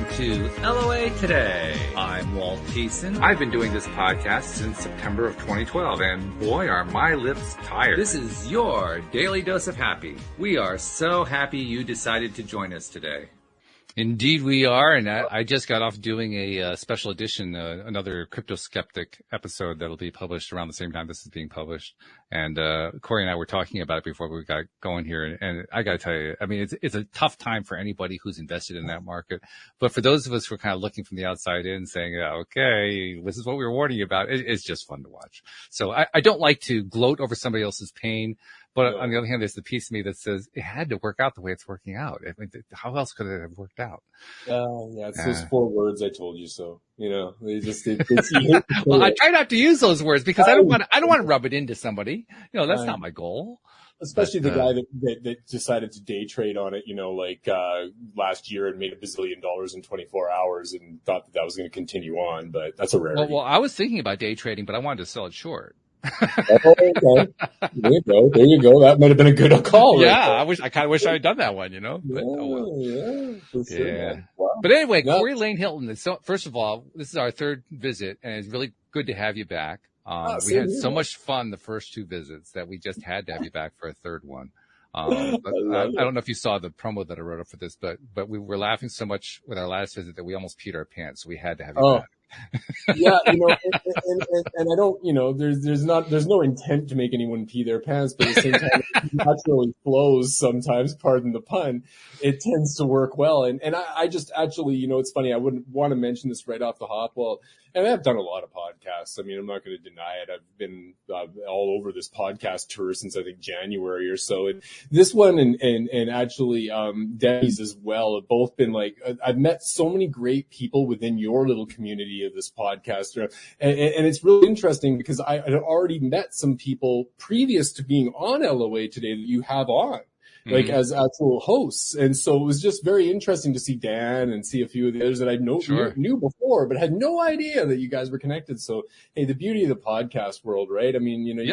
welcome to LOA Today. I'm Walt Thiessen. I've been doing this podcast since September of 2012, and boy, are my lips tired. This is your daily dose of happy. We are so happy you decided to join us today. Indeed we are, and I just got off doing a special edition, another Crypto Skeptic episode that'll be published around the same time this is being published. And Corey and I were talking about it before we got going here, and I got to tell you, I mean, it's a tough time for anybody who's invested in that market. But for those of us who are kind of looking from the outside in, saying, okay, this is what we were warning you about, it's just fun to watch. So I don't like to gloat over somebody else's pain. But on the other hand, there's the piece of me that says it had to work out the way it's working out. I mean, how else could it have worked out? Yeah, it's those 4 words, I told you so. You know, they just, well, I try not to use those words because I don't want to rub it into somebody. You know, that's not my goal. Especially the guy that decided to day trade on it, you know, like, last year and made $1 bazillion in 24 hours and thought that was going to continue on, but that's a rarity. Well, I was thinking about day trading, but I wanted to sell it short. Okay. There you go. That might have been a good call. Yeah, right? I kind of wish I had done that one, you know. But, For sure, yeah. Wow. But anyway, Corey Lane Hilton. So first of all, this is our 3rd visit, and it's really good to have you back. We had so much fun the first 2 visits that we just had to have you back for a 3rd one. But I don't know if you saw the promo that I wrote up for this, but we were laughing so much with our last visit that we almost peed our pants. So we had to have you back. Yeah, you know, and I don't, you know, there's no intent to make anyone pee their pants, but at the same time, it naturally flows sometimes, pardon the pun, it tends to work well. And I just actually, you know, it's funny, I wouldn't want to mention this right off the hop. Well, and I've done a lot of podcasts. I mean, I'm not going to deny it. I've been all over this podcast tour since I think January or so. And this one and actually Debbie's as well have both been like, I've met so many great people within your little community of this podcast. And it's really interesting because I had already met some people previous to being on LOA today that you have on. Like as actual hosts. And so it was just very interesting to see Dan and see a few of the others that I knew before, but had no idea that you guys were connected. So, hey, the beauty of the podcast world, right? I mean, you know,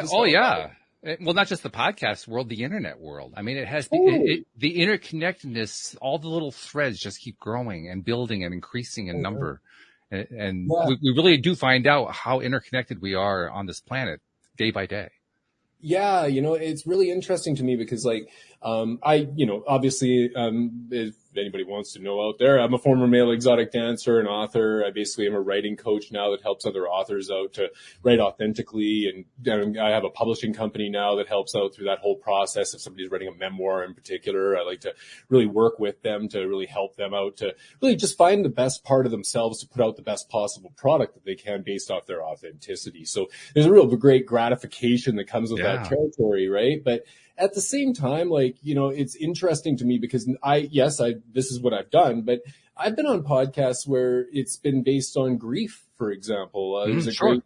well, not just the podcast world, the internet world. I mean, it has the interconnectedness, all the little threads just keep growing and building and increasing in number. And we really do find out how interconnected we are on this planet day by day. Yeah, you know, it's really interesting to me because like, obviously, if anybody wants to know out there, I'm a former male exotic dancer and author. I basically am a writing coach now that helps other authors out to write authentically. And I have a publishing company now that helps out through that whole process. If somebody's writing a memoir in particular, I like to really work with them to really help them out to really just find the best part of themselves to put out the best possible product that they can based off their authenticity. So there's a real great gratification that comes with that territory, right? But at the same time, like, you know, it's interesting to me because this is what I've done, but I've been on podcasts where it's been based on grief, for example. There's a great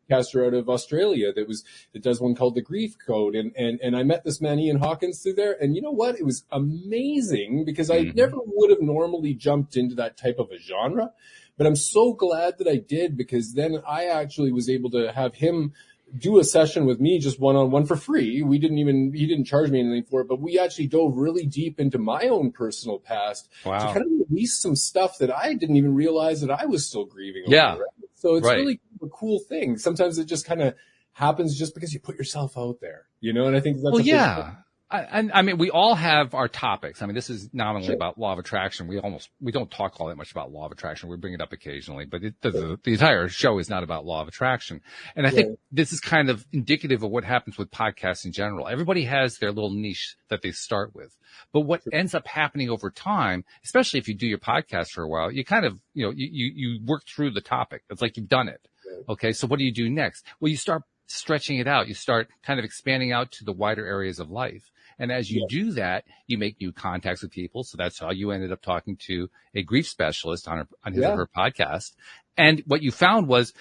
podcaster out of Australia that does one called The Grief Code. And I met this man, Ian Hawkins, through there. And you know what? It was amazing because I never would have normally jumped into that type of a genre. But I'm so glad that I did because then I actually was able to have him do a session with me just one-on-one for free. He didn't charge me anything for it, but we actually dove really deep into my own personal past to kind of release some stuff that I didn't even realize that I was still grieving over. Right? So it's really a cool thing. Sometimes it just kind of happens just because you put yourself out there, you know, and I think that's I mean, we all have our topics. I mean, this is not only about law of attraction. We don't talk all that much about law of attraction. We bring it up occasionally, but the entire show is not about law of attraction. And I think this is kind of indicative of what happens with podcasts in general. Everybody has their little niche that they start with, but what ends up happening over time, especially if you do your podcast for a while, you kind of, you know, you work through the topic. It's like you've done it. Okay. So what do you do next? Well, you start stretching it out. You start kind of expanding out to the wider areas of life. And as you do that, you make new contacts with people. So that's how you ended up talking to a grief specialist on his or her podcast. And what you found was,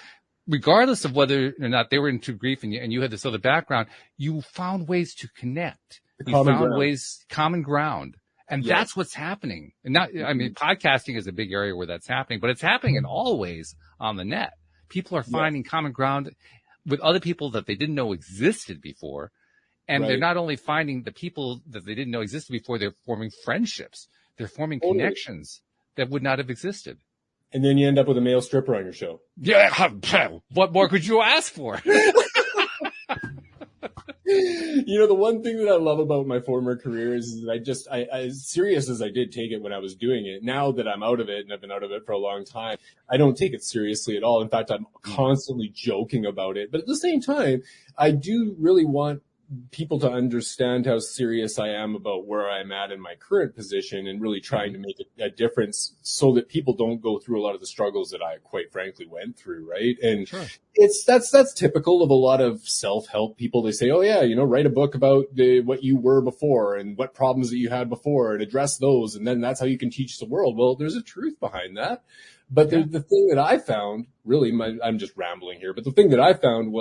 regardless of whether or not they were into grief and you had this other background, you found ways to connect. Common ground. And that's what's happening. And podcasting is a big area where that's happening, but it's happening in all ways on the net. People are finding common ground with other people that they didn't know existed before. And they're not only finding the people that they didn't know existed before, they're forming friendships. They're forming connections that would not have existed. And then you end up with a male stripper on your show. Yeah. What more could you ask for? You know, the one thing that I love about my former career is that I as serious as I did take it when I was doing it, now that I'm out of it and I've been out of it for a long time, I don't take it seriously at all. In fact, I'm constantly joking about it. But at the same time, I do really want people to understand how serious I am about where I'm at in my current position and really trying to make a difference so that people don't go through a lot of the struggles that I quite frankly went through. Right. And Sure. that's typical of a lot of self-help people. They say, oh yeah, you know, write a book about what you were before and what problems that you had before and address those. And then that's how you can teach the world. Well, there's a truth behind that. But the thing that I found, really, I'm just rambling here, but the thing that I found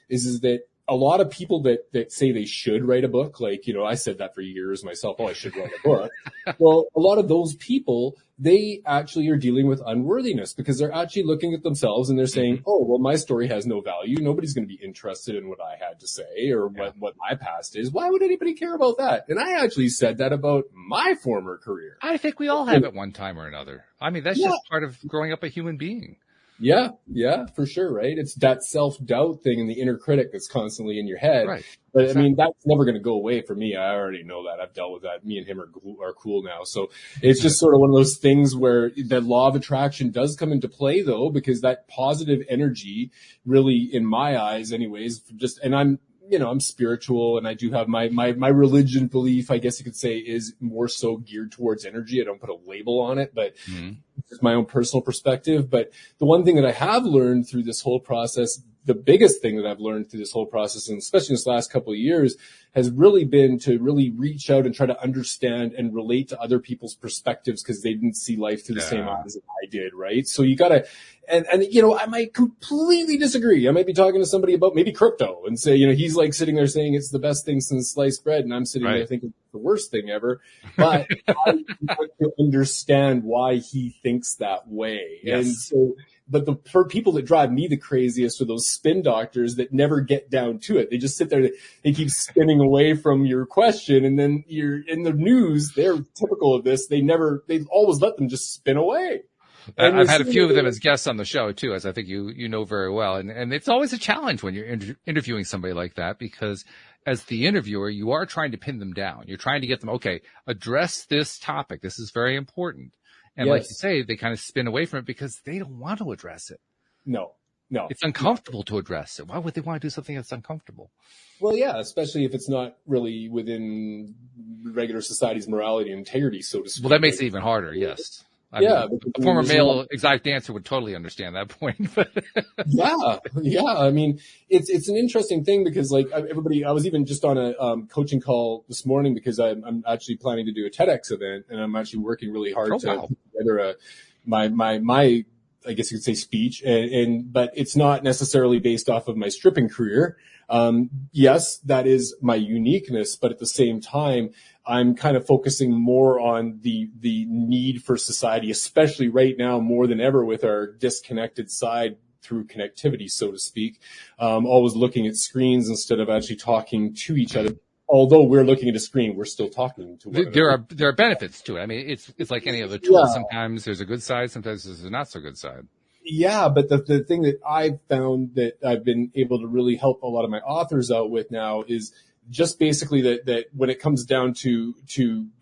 is that a lot of people that say they should write a book, like, you know, I said that for years myself, oh, I should write a book. Well, a lot of those people, they actually are dealing with unworthiness because they're actually looking at themselves and they're saying, oh, well, my story has no value. Nobody's going to be interested in what I had to say or what my past is. Why would anybody care about that? And I actually said that about my former career. I think we all have at one time or another. I mean, that's just part of growing up a human being. Yeah, for sure, right? It's that self-doubt thing and the inner critic that's constantly in your head. Right. But exactly. I mean, that's never going to go away for me. I already know that. I've dealt with that. Me and him are cool now. So it's just sort of one of those things where the law of attraction does come into play though, because that positive energy really, in my eyes anyways, and I'm spiritual and I do have my religion belief, I guess you could say, is more so geared towards energy. I don't put a label on it, but it's my own personal perspective. But the one thing that I have learned through this whole process, the biggest thing that I've learned through this whole process, and especially this last couple of years, has really been to really reach out and try to understand and relate to other people's perspectives because they didn't see life through the same eyes that I did, right? So you gotta, and you know, I might completely disagree. I might be talking to somebody about maybe crypto and say, you know, he's like sitting there saying it's the best thing since sliced bread, and I'm sitting there thinking it's the worst thing ever. But I want to understand why he thinks that way. Yes. And so, but for people that drive me the craziest are those spin doctors that never get down to it. They just sit there, they keep spinning away from your question, and then you're in the news. They're typical of this. They always let them just spin away. And I've had a few of them as guests on the show too, as I think you know very well. And it's always a challenge when you're interviewing somebody like that, because as the interviewer, you are trying to pin them down. You're trying to get them, okay, address this topic. This is very important. And like you say, they kind of spin away from it because they don't want to address it. No. It's uncomfortable to address it. Why would they want to do something that's uncomfortable? Well, yeah, especially if it's not really within regular society's morality and integrity, so to speak. Well, that makes it even harder, yes. I mean, a former male exotic dancer would totally understand that point. Yeah. I mean, it's an interesting thing because like I was even just on a coaching call this morning because I'm actually planning to do a TEDx event, and I'm actually working really hard to put together my I guess you could say speech, but it's not necessarily based off of my stripping career. Yes, that is my uniqueness, but at the same time, I'm kind of focusing more on the need for society, especially right now more than ever with our disconnected side through connectivity, so to speak. Always looking at screens instead of actually talking to each other. Although we're looking at a screen, we're still talking to one another. There are benefits to it. I mean, it's like any other tool. Yeah. Sometimes there's a good side, sometimes there's a not so good side. Yeah, but the thing that I've found that I've been able to really help a lot of my authors out with now is just basically that when it comes down to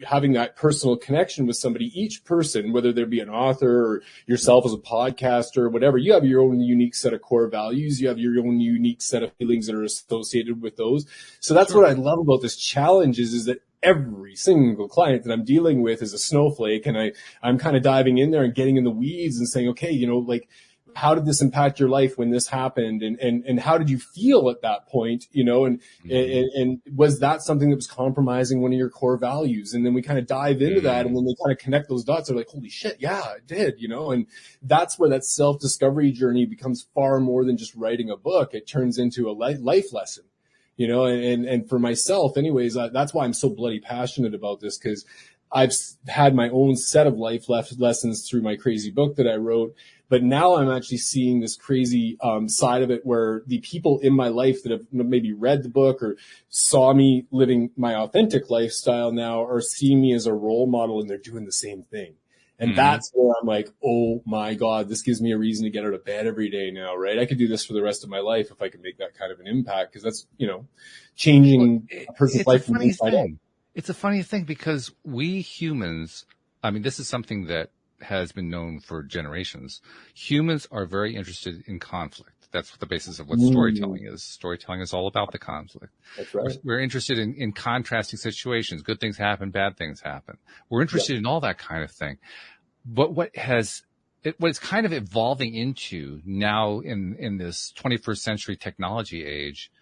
having that personal connection with somebody, each person, whether there be an author or yourself as a podcaster or whatever, you have your own unique set of core values. You have your own unique set of feelings that are associated with those. So that's what I love about this challenge is that every single client that I'm dealing with is a snowflake, and I'm kind of diving in there and getting in the weeds and saying, okay, you know, like, how did this impact your life when this happened? And how did you feel at that point? You know, and was that something that was compromising one of your core values? And then we kind of dive into that, and then they kind of connect those dots. They're like, holy shit, yeah, it did, you know? And that's where that self-discovery journey becomes far more than just writing a book. It turns into a life lesson, you know? And for myself anyways, that's why I'm so bloody passionate about this, because I've had my own set of life lessons through my crazy book that I wrote. But now I'm actually seeing this crazy side of it where the people in my life that have maybe read the book or saw me living my authentic lifestyle now are seeing me as a role model, and they're doing the same thing. And that's where I'm like, oh my God, this gives me a reason to get out of bed every day now, right? I could do this for the rest of my life if I could make that kind of an impact, because that's, changing a person's life from inside out. It's a funny thing because we humans, I mean, this is something that has been known for generations. Humans are very interested in conflict. That's the basis of what storytelling is. Storytelling is all about the conflict. That's right. We're interested in contrasting situations. Good things happen, bad things happen. We're interested in all that kind of thing. But what it's kind of evolving into now in this 21st century technology age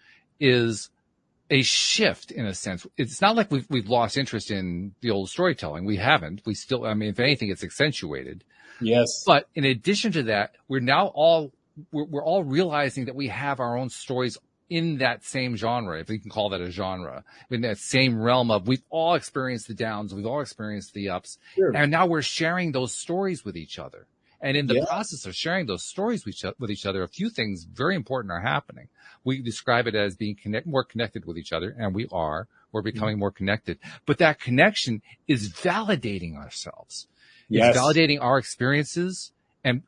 is a shift in a sense. It's not like we've lost interest in the old storytelling. We haven't. We still, I mean, if anything, it's accentuated. Yes. But in addition to that, we're all realizing that we have our own stories in that same genre, if we can call that a genre, in that same realm of we've all experienced the downs, we've all experienced the ups, and now we're sharing those stories with each other. And in the process of sharing those stories with each other, a few things very important are happening. We describe it as being more connected with each other, and we're becoming more connected. But that connection is validating ourselves. It's validating our experiences. And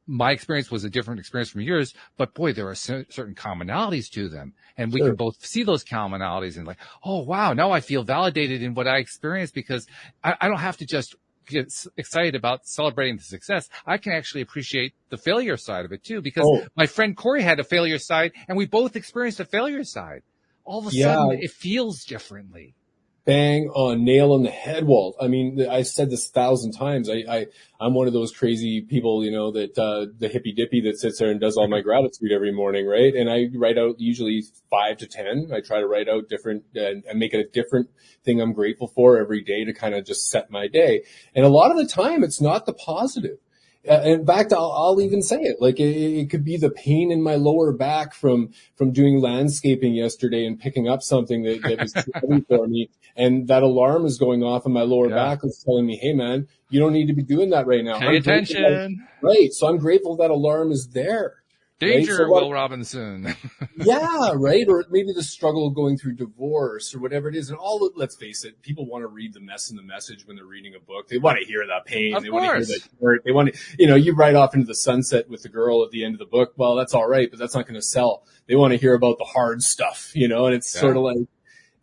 my experience was a different experience from yours, but boy, there are certain commonalities to them. And we can both see those commonalities and like, oh, wow, now I feel validated in what I experienced because I don't have to just get excited about celebrating the success. I can actually appreciate the failure side of it too, because my friend Corey had a failure side and we both experienced a failure side. All of a sudden it feels differently. Bang on, nail on the head, Walt. I mean, I've said this 1,000 times. I'm one of those crazy people, that, the hippy dippy that sits there and does all my gratitude every morning, right? And I write out usually 5 to 10. I try to write out different, and make it a different thing I'm grateful for every day to kind of just set my day. And a lot of the time, it's not the positive. In fact, I'll even say it. Like it could be the pain in my lower back from doing landscaping yesterday and picking up something that was too heavy for me. And that alarm is going off in my lower back is telling me, hey man, you don't need to be doing that right now. Pay attention. Right. So I'm grateful that alarm is there. Danger, right? So Will Robinson. Yeah, right. Or maybe the struggle of going through divorce or whatever it is. And let's face it, people want to read the mess in the message when they're reading a book. They want to hear that pain. Of they course. want to hear that hurt. They want to, you ride off into the sunset with the girl at the end of the book. Well, that's all right, but that's not going to sell. They want to hear about the hard stuff, and it's sort of like,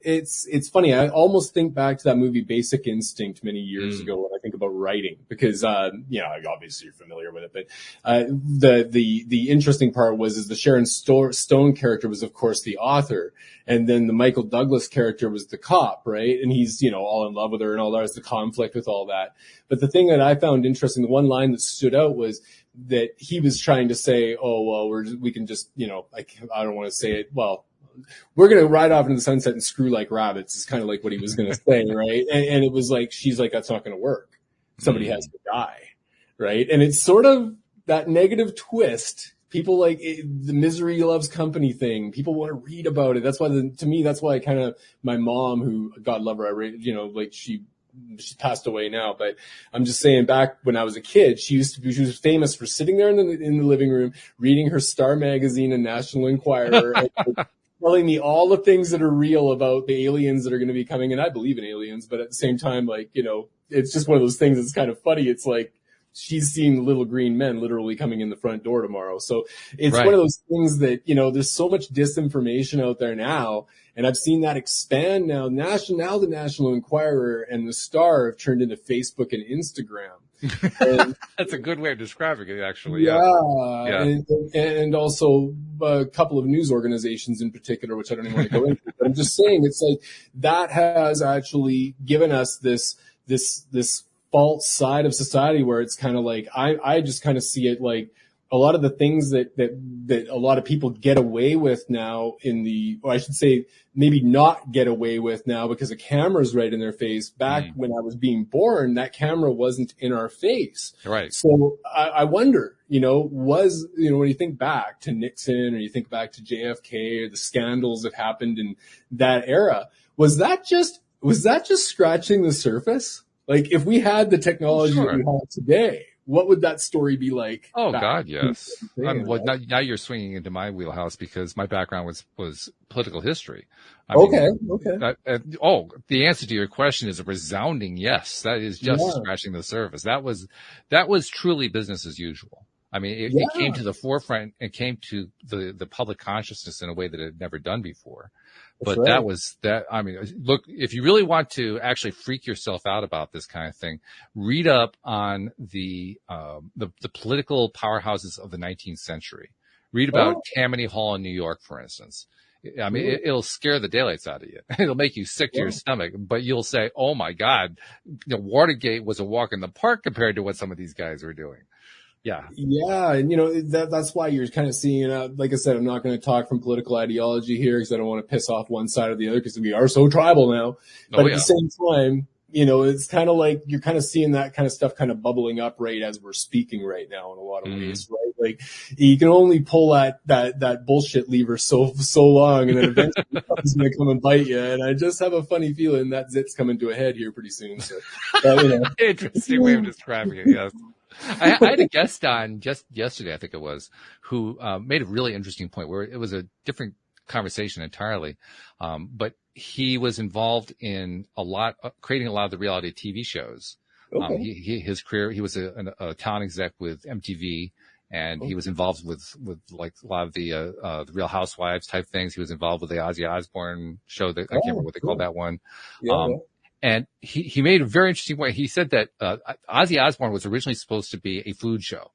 it's funny. I almost think back to that movie Basic Instinct many years ago when I think about writing because, obviously you're familiar with it, but, the interesting part is the Sharon Stone character was of course the author. And then the Michael Douglas character was the cop, right? And he's, all in love with her and all that. There's the conflict with all that. But the thing that I found interesting, the one line that stood out was that he was trying to say, oh, well, we can just, I don't want to say it. Well, we're going to ride off into the sunset and screw like rabbits is kind of like what he was going to say, right? And it was like, she's like, that's not going to work. Somebody has to die, right? And it's sort of that negative twist. People like the misery loves company thing. People want to read about it. That's why, to me, that's why my mom, who, God love her, she passed away now, but I'm just saying back when I was a kid, she was famous for sitting there in the living room, reading her Star magazine and National Enquirer and telling me all the things that are real about the aliens that are going to be coming. And I believe in aliens, but at the same time, it's just one of those things that's kind of funny. It's like she's seeing little green men literally coming in the front door tomorrow. So it's one of those things that, there's so much disinformation out there now. And I've seen that expand now. Now the National Enquirer and the Star have turned into Facebook and Instagram. And, that's a good way of describing it, actually. Yeah. And also a couple of news organizations in particular, which I don't even want to go into. But I'm just saying, it's like that has actually given us this false side of society where it's kind of like I just kind of see it like a lot of the things that a lot of people get away with now or I should say maybe not get away with now because a camera's right in their face. Back when I was being born, that camera wasn't in our face. Right. So I wonder, when you think back to Nixon or you think back to JFK or the scandals that happened in that era, was that just scratching the surface? Like if we had the technology that we have today, what would that story be like? Oh back God, yes. then, Well, right? now you're swinging into my wheelhouse because my background was political history. I mean, Okay. the answer to your question is a resounding yes. That is just Yeah. scratching the surface. That was truly business as usual. I mean, it came Yeah. to the forefront and came to the public consciousness in a way that it had never done before. That's But that right. was that. I mean, look, if you really want to actually freak yourself out about this kind of thing, read up on the political powerhouses of the 19th century. Read about Oh, Tammany Hall in New York, for instance. I mean, cool. it'll scare the daylights out of you. It'll make you sick to your Yeah. stomach, but you'll say, "Oh my God, Watergate was a walk in the park compared to what some of these guys were doing." Yeah. Yeah, and that's why you're kind of seeing. Like I said, I'm not going to talk from political ideology here because I don't want to piss off one side or the other because we are so tribal now. Oh But at yeah. the same time, it's kind of like you're kind of seeing that kind of stuff kind of bubbling up right as we're speaking right now in a lot of ways, right? Like you can only pull that bullshit lever so long, and then eventually it's going to come and bite you. And I just have a funny feeling that zip's coming to a head here pretty soon. So, Interesting way of describing it. Yes. I had a guest on just yesterday, I think it was, who made a really interesting point where it was a different conversation entirely. But he was involved in creating a lot of the reality TV shows. Okay. His career, he was a talent exec with MTV, and he was involved with like a lot of the Real Housewives type things. He was involved with the Ozzy Osbourne show that I can't remember what they called that one. Yeah. And he made a very interesting point. He said that Ozzy Osbourne was originally supposed to be a food show.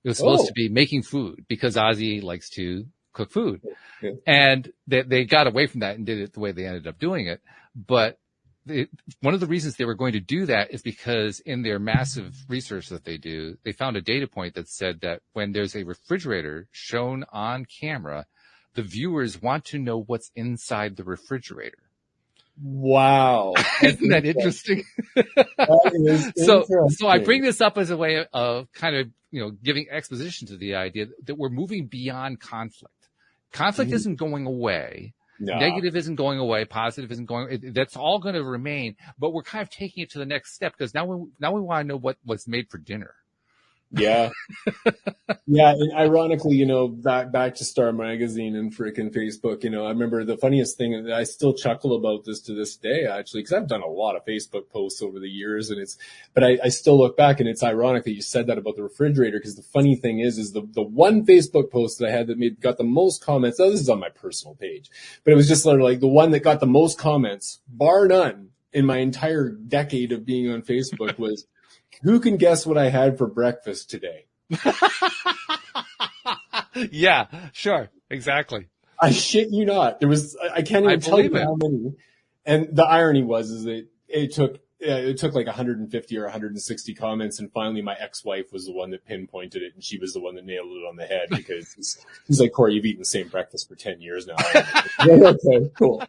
It was supposed to be making food because Ozzy likes to cook food. Yeah. And they got away from that and did it the way they ended up doing it. But one of the reasons they were going to do that is because in their massive research that they do, they found a data point that said that when there's a refrigerator shown on camera, the viewers want to know what's inside the refrigerator. Wow. Isn't that interesting? That is So I bring this up as a way of kind of, giving exposition to the idea that we're moving beyond conflict. Conflict isn't going away. No. Negative isn't going away. Positive isn't going. That's all going to remain. But we're kind of taking it to the next step because now we want to know what's made for dinner. Yeah. Yeah. And ironically, back to Star Magazine and freaking Facebook, I remember the funniest thing, and I still chuckle about this to this day, actually, because I've done a lot of Facebook posts over the years, but I still look back and it's ironic that you said that about the refrigerator, because the funny thing is the one Facebook post that I had that got the most comments, this is on my personal page, but it was just sort of like the one that got the most comments, bar none, in my entire decade of being on Facebook was, who can guess what I had for breakfast today? Yeah, sure. Exactly. I shit you not. I can't even tell you how many. And the irony is that it took like 150 or 160 comments. And finally my ex-wife was the one that pinpointed it. And she was the one that nailed it on the head because he's like, Corey, you've eaten the same breakfast for 10 years now. Okay, cool.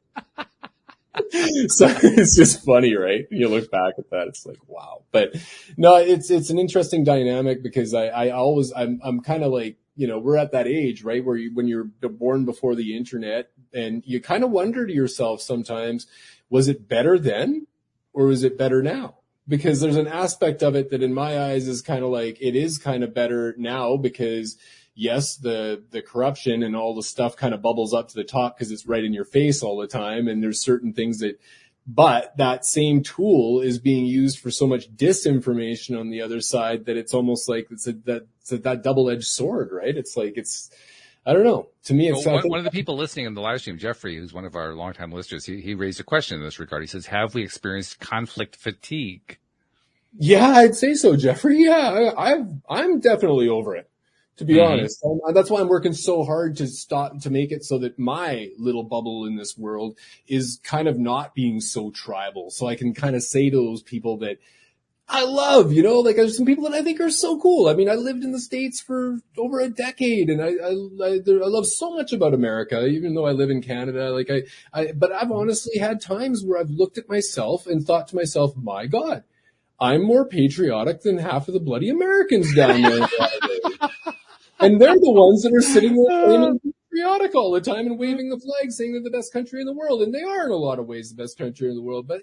So it's just funny, right? You look back at that, it's like, wow. But no, it's an interesting dynamic because I'm kind of like, we're at that age, right? Where when you're born before the internet and you kind of wonder to yourself sometimes, was it better then or is it better now? Because there's an aspect of it that in my eyes is kind of like, it is kind of better now because yes, the corruption and all the stuff kind of bubbles up to the top because it's right in your face all the time. And there's certain things but that same tool is being used for so much disinformation on the other side that it's almost like it's that double-edged sword, right? It's like, I don't know. To me, it's one of the people listening in the live stream, Jeffrey, who's one of our longtime listeners, he raised a question in this regard. He says, have we experienced conflict fatigue? Yeah, I'd say so, Jeffrey. Yeah, I'm definitely over it. To be honest, that's why I'm working so hard to make it so that my little bubble in this world is kind of not being so tribal. So I can kind of say to those people that I love, like there's some people that I think are so cool. I mean, I lived in the States for over a decade and I love so much about America, even though I live in Canada. Like but I've honestly had times where I've looked at myself and thought to myself, my God, I'm more patriotic than half of the bloody Americans down there. And they're the ones that are sitting there claiming patriotic all the time and waving the flag, saying they're the best country in the world. And they are in a lot of ways the best country in the world. But,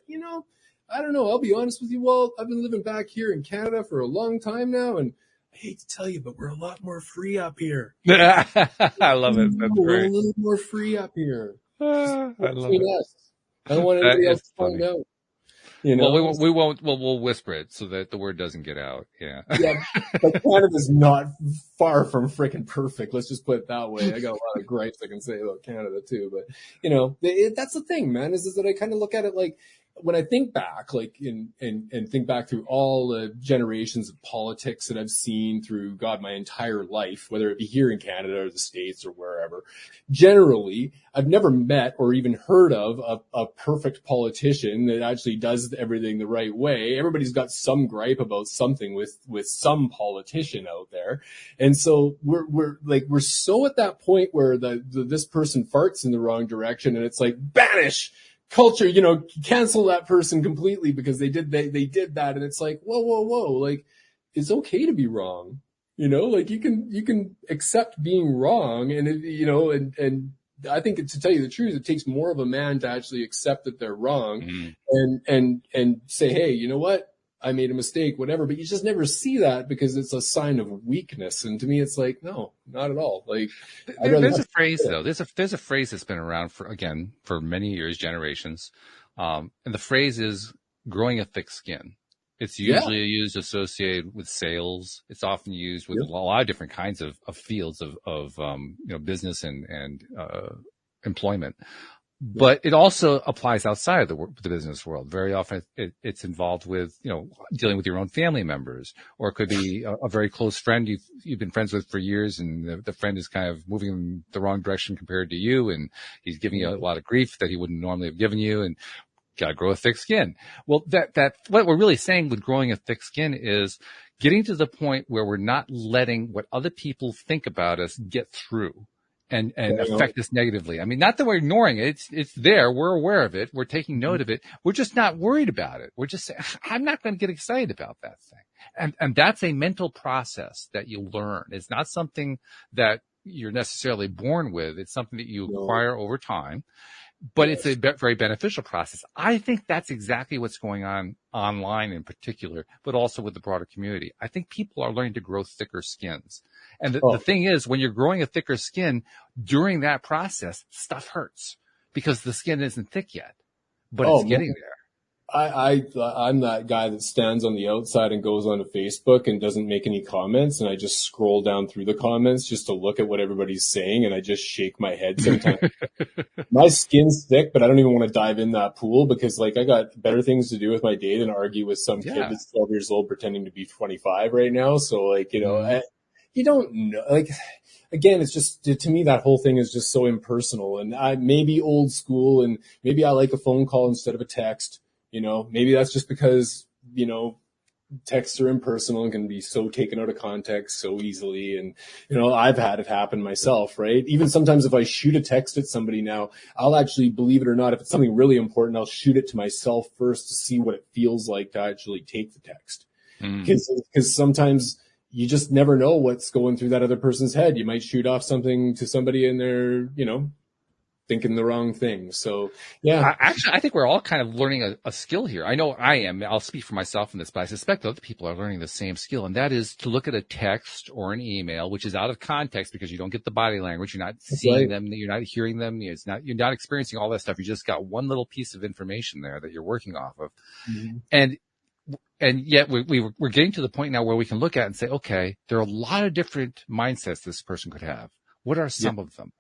I don't know. I'll be honest with you, Walt. I've been living back here in Canada for a long time now, and I hate to tell you, but we're a lot more free up here. I love it. That's We're great. a little more free up here. I love Between it. us. I don't want anybody That else is to find funny. out. You know? Well, we won't. Well, we'll whisper it so that the word doesn't get out. Yeah. Yeah, but Canada's not far from freaking perfect. Let's just put it that way. I got a lot of gripes I can say about Canada too, but you know, that's the thing, man. Is that I kind of look at it like when I think back, like and think back through all the generations of politics that I've seen through God my entire life, whether it be here in Canada or the States or wherever. Generally, I've never met or even heard of a perfect politician that actually does everything the right way. Everybody's got some gripe about something with some politician out there. And so we're so at that point where this person farts in the wrong direction and it's like banish culture, you know, cancel that person completely because they did that. And it's like, whoa. Like it's okay to be wrong. You know, like you can accept being wrong and you know, and I think to tell you the truth, it takes more of a man to actually accept that they're wrong and say, hey, you know what? I made a mistake, whatever, but you just never see that because it's a sign of weakness. And to me, it's like, no, not at all. Like, there's a phrase though. There's a phrase that's been around for many years, generations. And the phrase is growing a thick skin. It's usually used associated with sales. It's often used with a lot of different kinds of fields of business and employment. But it also applies outside of the business world. Very often it's involved with, you know, dealing with your own family members, or it could be a very close friend you've been friends with for years, and the friend is kind of moving in the wrong direction compared to you, and he's giving you a lot of grief that he wouldn't normally have given you, and gotta grow a thick skin. Well, that what we're really saying with growing a thick skin is getting to the point where we're not letting what other people think about us get through and affect us negatively. I mean, not that we're ignoring it. It's there. We're aware of it. We're taking note of it. We're just not worried about it. We're just saying, I'm not going to get excited about that thing. And that's a mental process that you learn. It's not something that you're necessarily born with. It's something that you acquire over time. But it's a very beneficial process. I think that's exactly what's going on online in particular, but also with the broader community. I think people are learning to grow thicker skins. And the thing is, when you're growing a thicker skin, during that process, stuff hurts because the skin isn't thick yet, but it's getting there. I'm that guy that stands on the outside and goes onto Facebook and doesn't make any comments. And I just scroll down through the comments just to look at what everybody's saying. And I just shake my head sometimes. My skin's thick, but I don't even want to dive in that pool because like I got better things to do with my day than argue with some kid that's 12 years old pretending to be 25 right now. So like, you know, you don't know, like, again, it's just, to me, that whole thing is just so impersonal, and I may be old school and maybe I like a phone call instead of a text. You know, maybe that's just because, you know, texts are impersonal and can be so taken out of context so easily. And, you know, I've had it happen myself, right? Even sometimes if I shoot a text at somebody now, I'll actually, believe it or not, if it's something really important, I'll shoot it to myself first to see what it feels like to actually take the text. Because sometimes you just never know what's going through that other person's head. You might shoot off something to somebody and they're, you know, thinking the wrong thing. So, yeah. I think we're all kind of learning a skill here. I know I am. I'll speak for myself in this, but I suspect other people are learning the same skill, and that is to look at a text or an email, which is out of context because you don't get the body language. You're not seeing them. You're not hearing them. You're not experiencing all that stuff. You just got one little piece of information there that you're working off of. And yet we're getting to the point now where we can look at it and say, okay, there are a lot of different mindsets this person could have. What are some of them?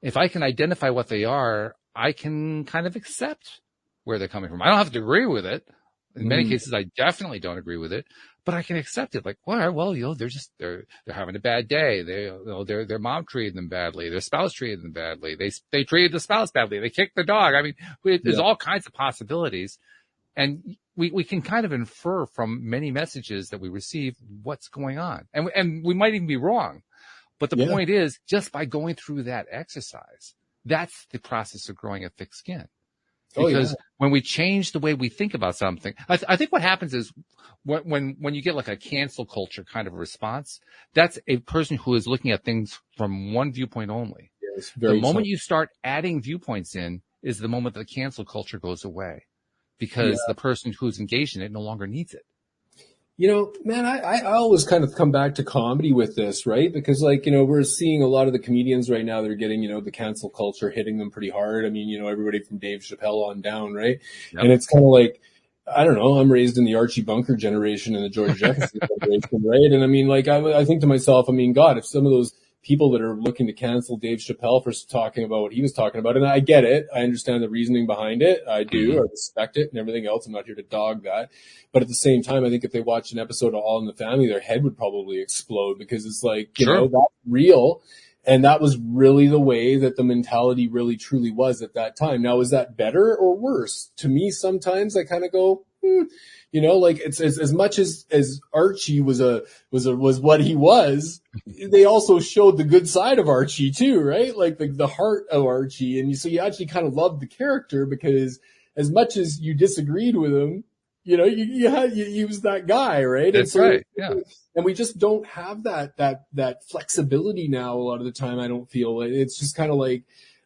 If I can identify what they are, I can kind of accept where they're coming from. I don't have to agree with it. In many cases, I definitely don't agree with it, but I can accept it. Like, well, you know, they're having a bad day. Their mom treated them badly. Their spouse treated them badly. They treated the spouse badly. They kicked the dog. I mean, there's all kinds of possibilities. And we can kind of infer from many messages that we receive what's going on. And we might even be wrong. But the point is, just by going through that exercise, that's the process of growing a thick skin. Because when we change the way we think about something, I think what happens is when you get like a cancel culture kind of a response, that's a person who is looking at things from one viewpoint only. The moment you start adding viewpoints in is the moment the cancel culture goes away. because the person who's engaged in it no longer needs it. You know, man, I always kind of come back to comedy with this, right? Because like, you know, we're seeing a lot of the comedians right now that are getting, you know, the cancel culture hitting them pretty hard. I mean, you know, everybody from Dave Chappelle on down, right? Yep. And it's kind of like, I don't know, I'm raised in the Archie Bunker generation and the George Jefferson generation, right? And I mean, like, I think to myself, I mean, God, if some of those people that are looking to cancel Dave Chappelle for talking about what he was talking about, and I get it, I understand the reasoning behind it, I do, I respect it and everything else, I'm not here to dog that. But at the same time, I think if they watched an episode of All in the Family, their head would probably explode, because it's like, you know, that's real. And that was really the way that the mentality really truly was at that time. Now, is that better or worse? To me, sometimes I kind of go, you know, like it's as much as Archie was what he was, they also showed the good side of Archie too, right? Like the heart of Archie. And so you actually kind of loved the character, because as much as you disagreed with him, you know, you was that guy, right? That's right. Yeah. And we just don't have that flexibility now. A lot of the time, I don't feel it's just kind of like,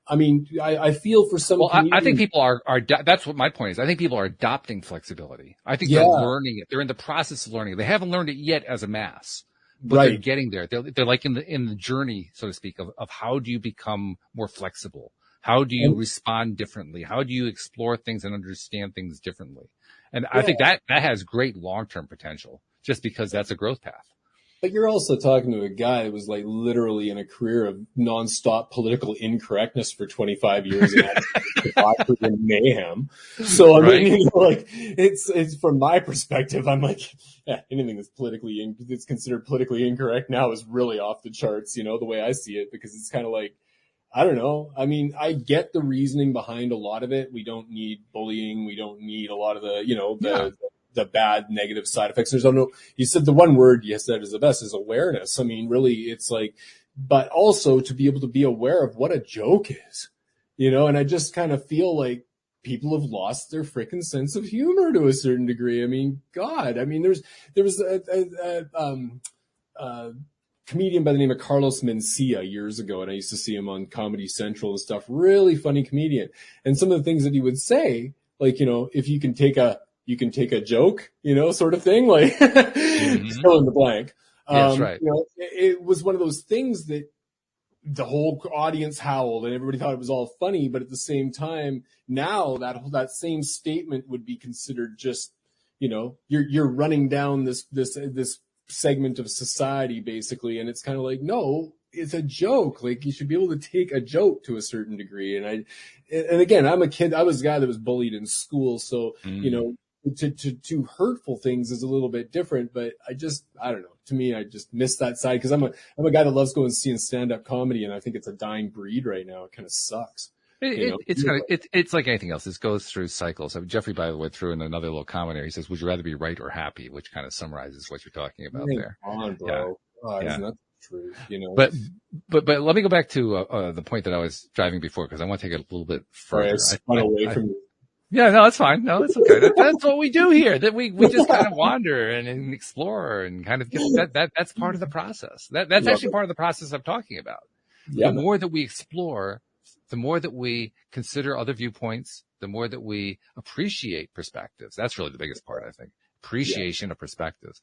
I mean, I feel for some. Well, I think people are. That's what my point is. I think people are adopting flexibility. I think they're learning it. They're in the process of learning it. They haven't learned it yet as a mass, but they're getting there. They're like in the journey, so to speak, of how do you become more flexible? How do you respond differently? How do you explore things and understand things differently? And I think that has great long-term potential, just because that's a growth path. But you're also talking to a guy that was like literally in a career of nonstop political incorrectness for 25 years and mayhem. So I mean, you know, like it's from my perspective, I'm like, yeah, anything that's considered politically incorrect now is really off the charts, you know, the way I see it, because it's kind of like, I don't know. I mean, I get the reasoning behind a lot of it. We don't need bullying. We don't need a lot of the, you know, the bad negative side effects. There's no, you said the one word you said is the best, is awareness. I mean, really, it's like, but also to be able to be aware of what a joke is, you know, and I just kind of feel like people have lost their freaking sense of humor to a certain degree. I mean, God, I mean, there was a comedian by the name of Carlos Mencia years ago, and I used to see him on Comedy Central and stuff. Really funny comedian. And some of the things that he would say, like, you know, if you can take a joke, you know, sort of thing, like fill in the blank. That's right. You know, it was one of those things that the whole audience howled and everybody thought it was all funny, but at the same time, now that same statement would be considered just, you know, you're running down this segment of society basically, and it's kind of like, no, it's a joke. Like, you should be able to take a joke to a certain degree. And again, I'm a kid. I was a guy that was bullied in school, so you know, to hurtful things is a little bit different. But I don't know. To me, I just miss that side, because I'm a guy that loves going and seeing stand-up comedy, and I think it's a dying breed right now. It kind of sucks. It's like anything else. This goes through cycles. I mean, Jeffrey, by the way, threw in another little commentary. He says, "Would you rather be right or happy?" Which kind of summarizes what you're talking about there. On, bro. Isn't that the truth? You know. But let me go back to the point that I was driving before, because I want to take it a little bit further. From you. Yeah, no, that's fine. No, that's okay. That's what we do here. That we just kind of wander and explore and kind of get that's part of the process. That's actually part of the process I'm talking about. Yeah, the more that we explore, the more that we consider other viewpoints, the more that we appreciate perspectives. That's really the biggest part, I think. Appreciation of perspectives.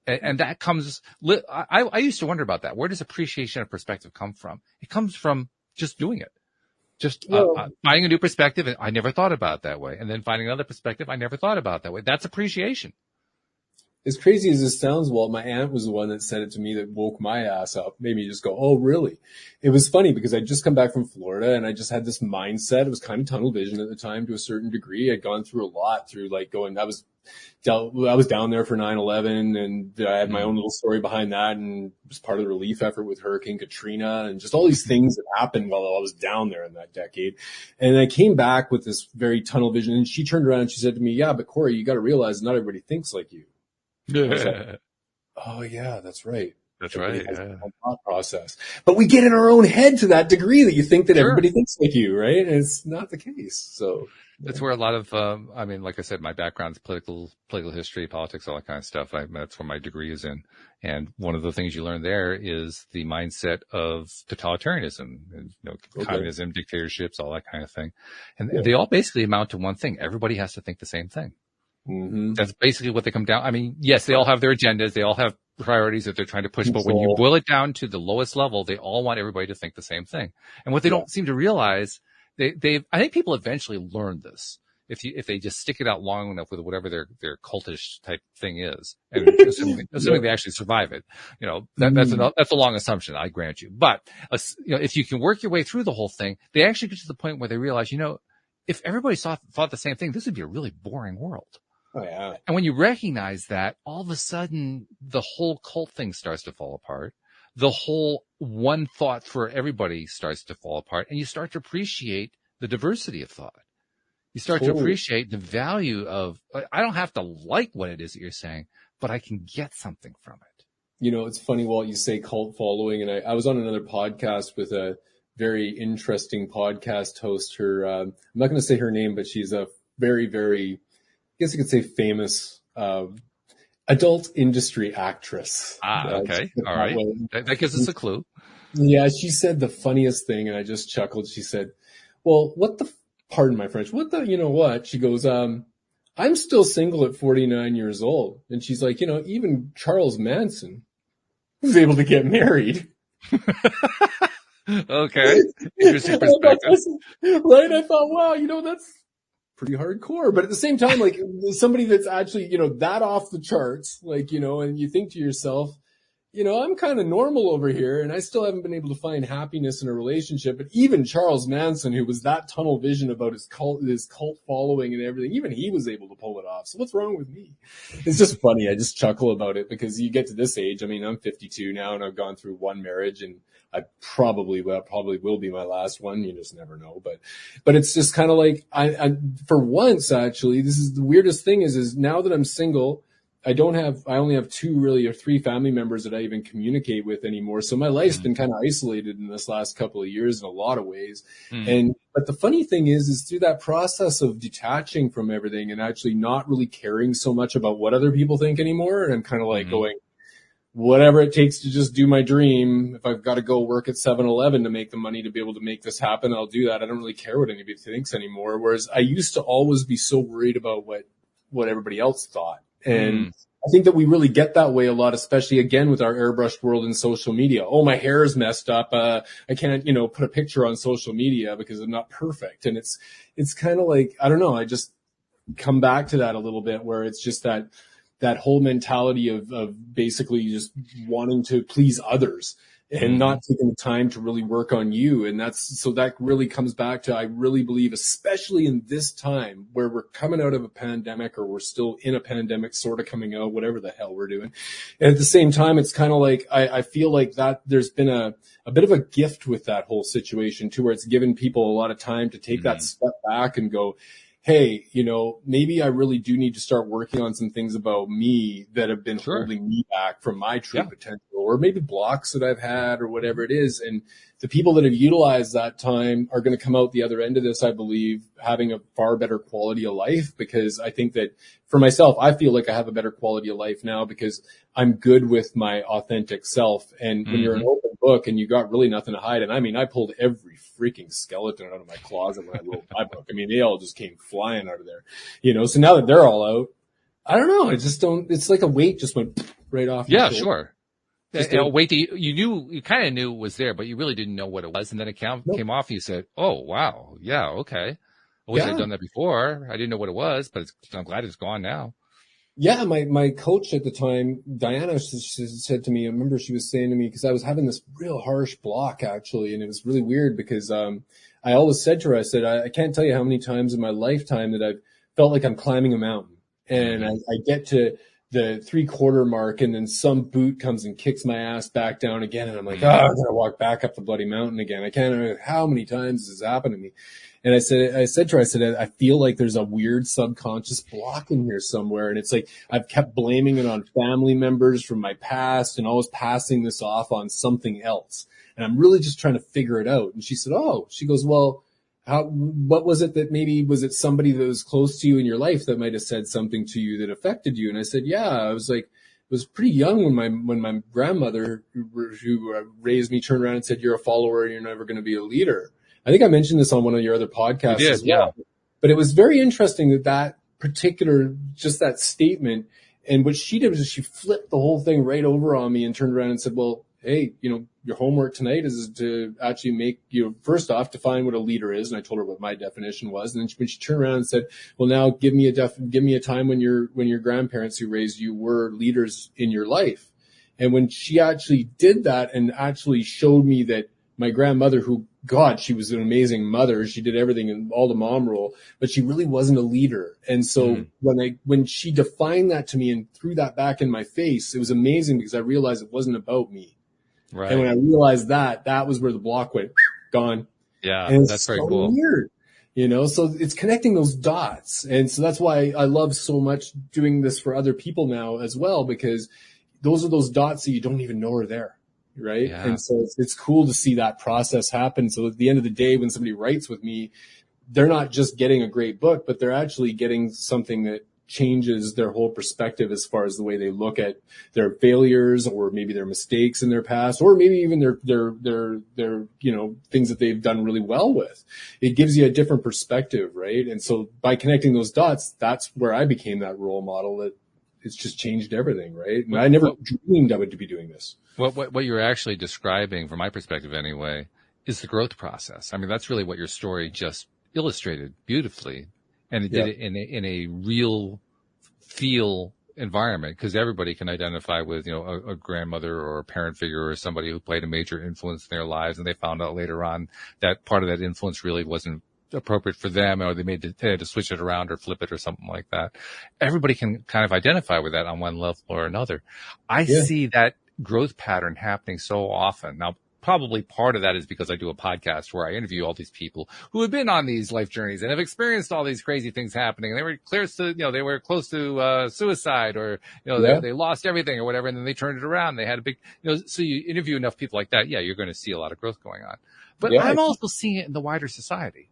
And that comes, I used to wonder about that. Where does appreciation of perspective come from? It comes from just doing it. Just finding a new perspective. I never thought about it that way. And then finding another perspective I never thought about that way. That's appreciation. As crazy as this sounds, Walt, my aunt was the one that said it to me that woke my ass up, made me just go, oh, really? It was funny because I'd just come back from Florida and I just had this mindset. It was kind of tunnel vision at the time to a certain degree. I'd gone through a lot through like going, I was down there for 9/11 and I had my own little story behind that and was part of the relief effort with Hurricane Katrina and just all these things that happened while I was down there in that decade. And I came back with this very tunnel vision and she turned around and she said to me, yeah, but Corey, you got to realize not everybody thinks like you. Like, oh yeah, that's right. That's Everybody right. has Yeah. their own thought process. But we get in our own head to that degree that you think that Sure. everybody thinks like you, right? And it's not the case. So That's where a lot of, I mean, like I said, my background is political history, politics, all that kind of stuff. That's where my degree is in. And one of the things you learn there is the mindset of totalitarianism, and, communism, dictatorships, all that kind of thing. And they all basically amount to one thing. Everybody has to think the same thing. Mm-hmm. That's basically what they come down. I mean, yes, they all have their agendas. They all have priorities that they're trying to push. But when you boil it down to the lowest level, they all want everybody to think the same thing. And what they don't seem to realize, I think people eventually learn this. If they just stick it out long enough with whatever their cultish type thing is, and assuming they actually survive it, that's a long assumption, I grant you. But if you can work your way through the whole thing, they actually get to the point where they realize, if everybody thought the same thing, this would be a really boring world. Oh, yeah. And when you recognize that, all of a sudden the whole cult thing starts to fall apart. The whole one thought for everybody starts to fall apart, and you start to appreciate the diversity of thought. You start to appreciate the value of, I don't have to like what it is that you're saying, but I can get something from it. It's funny, Walt, you say cult following, and I was on another podcast with a very interesting podcast host. I'm not going to say her name, but she's a very, very, I guess you could say famous adult industry actress. Okay. All right. That gives us a clue. Yeah, she said the funniest thing, and I just chuckled. She said, well, pardon my French, what? She goes, I'm still single at 49 years old. And she's like, even Charles Manson was able to get married. Okay. Interesting perspective. Right? I thought, wow, that's pretty hardcore. But at the same time, like somebody that's actually, that off the charts, like, and you think to yourself, I'm kind of normal over here and I still haven't been able to find happiness in a relationship. But even Charles Manson, who was that tunnel vision about his cult following and everything, even he was able to pull it off. So what's wrong with me? It's just funny. I just chuckle about it because you get to this age. I mean, I'm 52 now and I've gone through one marriage and I probably will be my last one. You just never know. But it's just kind of like I for once, actually, this is the weirdest thing is now that I'm single, I only have 2 really or 3 family members that I even communicate with anymore. So my life's been kind of isolated in this last couple of years in a lot of ways. But the funny thing is through that process of detaching from everything and actually not really caring so much about what other people think anymore. And I'm kind of like going, whatever it takes to just do my dream. If I've got to go work at 7-Eleven to make the money to be able to make this happen, I'll do that. I don't really care what anybody thinks anymore. Whereas I used to always be so worried about what everybody else thought. And I think that we really get that way a lot, especially again with our airbrushed world in social media. Oh, my hair is messed up. I can't, put a picture on social media because I'm not perfect. And it's kind of like, I don't know. I just come back to that a little bit where it's just that whole mentality of basically just wanting to please others and not taking the time to really work on you. And that really comes back to, I really believe, especially in this time where we're coming out of a pandemic or we're still in a pandemic, sort of coming out, whatever the hell we're doing. And at the same time, it's kind of like, I feel like that there's been a bit of a gift with that whole situation too, where it's given people a lot of time to take that step back and go, hey, maybe I really do need to start working on some things about me that have been holding me back from my true potential, or maybe blocks that I've had or whatever it is. And the people that have utilized that time are going to come out the other end of this, I believe, having a far better quality of life, because I think that for myself, I feel like I have a better quality of life now because I'm good with my authentic self. And when you're an open book and you got really nothing to hide, and I mean, I pulled every freaking skeleton out of my closet when I wrote my book. I mean, they all just came flying out of there, so now that they're all out, I don't know. I just don't, it's like a weight just went right off. Yeah, sure. A weight that you kind of knew was there, but you really didn't know what it was. And then it came off and you said, oh, wow. Yeah. Okay. I wish I'd done that before. I didn't know what it was, but I'm glad it's gone now. Yeah, my coach at the time, Diana, she said to me, I remember she was saying to me, because I was having this real harsh block actually, and it was really weird because I always said to her, I said, I can't tell you how many times in my lifetime that I've felt like I'm climbing a mountain, and I get to the 3/4 mark, and then some boot comes and kicks my ass back down again. And I'm like, I gotta walk back up the bloody mountain again. I can't remember how many times this has happened to me. And I said to her, I feel like there's a weird subconscious block in here somewhere. And it's like, I've kept blaming it on family members from my past and always passing this off on something else. And I'm really just trying to figure it out. And she said, she goes, well, what was it that was it somebody that was close to you in your life that might have said something to you that affected you? And I said, yeah. I was like, it was pretty young when my grandmother who raised me turned around and said, you're a follower and you're never going to be a leader. I think I mentioned this on one of your other podcasts as well. Yeah. But it was very interesting that particular, just that statement. And what she did was she flipped the whole thing right over on me and turned around and said, well, hey, your homework tonight is to actually make, first off, define what a leader is. And I told her what my definition was. And then when she turned around and said, well, now give me a time when your grandparents who raised you were leaders in your life. And when she actually did that and actually showed me that my grandmother, she was an amazing mother. She did everything in all the mom role, but she really wasn't a leader. And so when she defined that to me and threw that back in my face, it was amazing because I realized it wasn't about me. Right. And when I realized that was where the block went, gone. Yeah, and that's very cool. Weird, so it's connecting those dots. And so that's why I love so much doing this for other people now as well, because those are those dots that you don't even know are there. Right. Yeah. And so it's cool to see that process happen. So at the end of the day, when somebody writes with me, they're not just getting a great book, but they're actually getting something that changes their whole perspective as far as the way they look at their failures or maybe their mistakes in their past, or maybe even their things that they've done really well with. It gives you a different perspective, right? And so by connecting those dots, that's where I became that role model that it's just changed everything, right? And I never dreamed I would be doing this. What you're actually describing, from my perspective anyway, is the growth process. I mean, that's really what your story just illustrated beautifully. And it did it in a real feel environment, because everybody can identify with, a grandmother or a parent figure or somebody who played a major influence in their lives. And they found out later on that part of that influence really wasn't appropriate for them, or they had to switch it around or flip it or something like that. Everybody can kind of identify with that on one level or another. I see that growth pattern happening so often. Now, probably part of that is because I do a podcast where I interview all these people who have been on these life journeys and have experienced all these crazy things happening. And they were they were close to suicide, or they lost everything or whatever, and then they turned it around. They had a big, so you interview enough people like that, you're going to see a lot of growth going on. But I'm also seeing it in the wider society.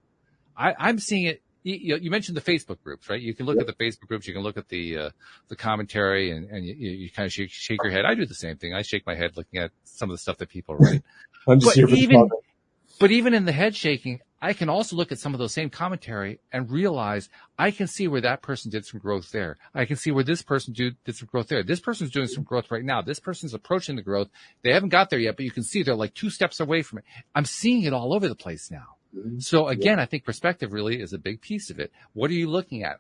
I'm seeing it. You mentioned the Facebook groups, right? You can look at the Facebook groups. You can look at the commentary, and you kind of shake your head. I do the same thing. I shake my head looking at some of the stuff that people write. But even in the head shaking, I can also look at some of those same commentary and realize I can see where that person did some growth there. I can see where this person did some growth there. This person's doing some growth right now. This person's approaching the growth. They haven't got there yet, but you can see they're like 2 steps away from it. I'm seeing it all over the place now. So again, I think perspective really is a big piece of it. What are you looking at?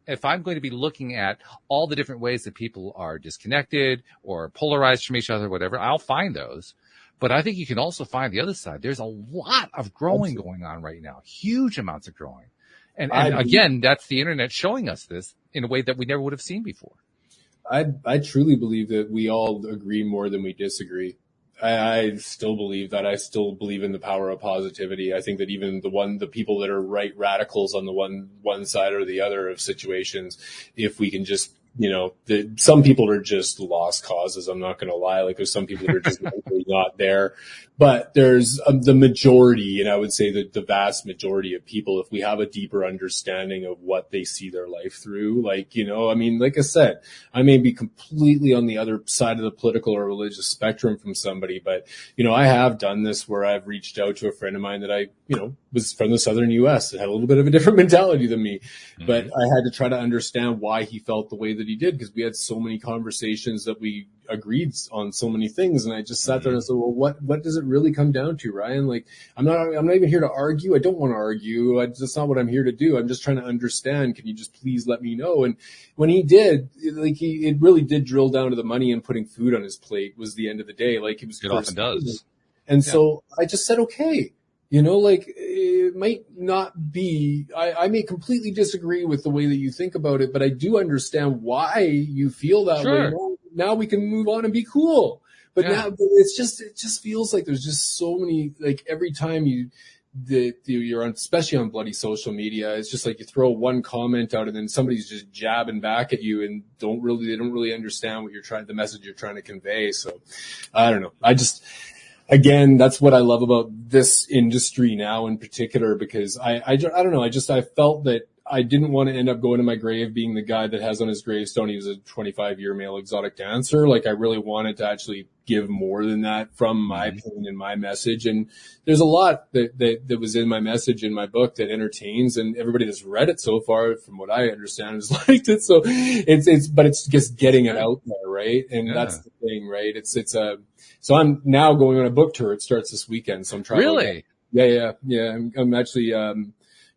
If I'm going to be looking at all the different ways that people are disconnected or polarized from each other, whatever, I'll find those. But I think you can also find the other side. There's a lot of growing going on right now, huge amounts of growing. And again, that's the internet showing us this in a way that we never would have seen before. I truly believe that we all agree more than we disagree. I still believe that. I still believe in the power of positivity. I think that even the people that are right radicals on the one side or the other of situations, if we can just, some people are just lost causes. I'm not going to lie. Like, there's some people that are just not there, but there's the majority, and I would say that the vast majority of people, if we have a deeper understanding of what they see their life through, like I said, I may be completely on the other side of the political or religious spectrum from somebody, but, I have done this where I've reached out to a friend of mine that I, was from the southern U.S. that had a little bit of a different mentality than me, but I had to try to understand why he felt the way that he did, because we had so many conversations that we agreed on so many things. And I just sat there and said, well, what does it really come down to, Ryan? Like, I'm not even here to argue. I don't want to argue. That's not what I'm here to do. I'm just trying to understand. Can you just please let me know? And when he did, it really did drill down to the money and putting food on his plate was the end of the day. Like, it was, it often does. And so I just said, okay, You know, like it might not be, I may completely disagree with the way that you think about it, but I do understand why you feel that way. Sure. Now we can move on and be cool. But Yeah. now it just feels like there's just so many, like every time you're on, especially on bloody social media, it's just like you throw one comment out and then somebody's just jabbing back at you and they don't really understand what the message you're trying to convey. So I don't know. Again, that's what I love about this industry now in particular, because I don't know. I felt that I didn't want to end up going to my grave being the guy that has on his gravestone he was a 25-year male exotic dancer. Like I really wanted to actually give more than that from my opinion and my message. And there's a lot that was in my message in my book that entertains, and everybody that's read it so far, from what I understand, has liked it. So but it's just getting it out there, right? And that's the thing, right? So I'm now going on a book tour. It starts this weekend. So I'm traveling. Really? Yeah. I'm actually,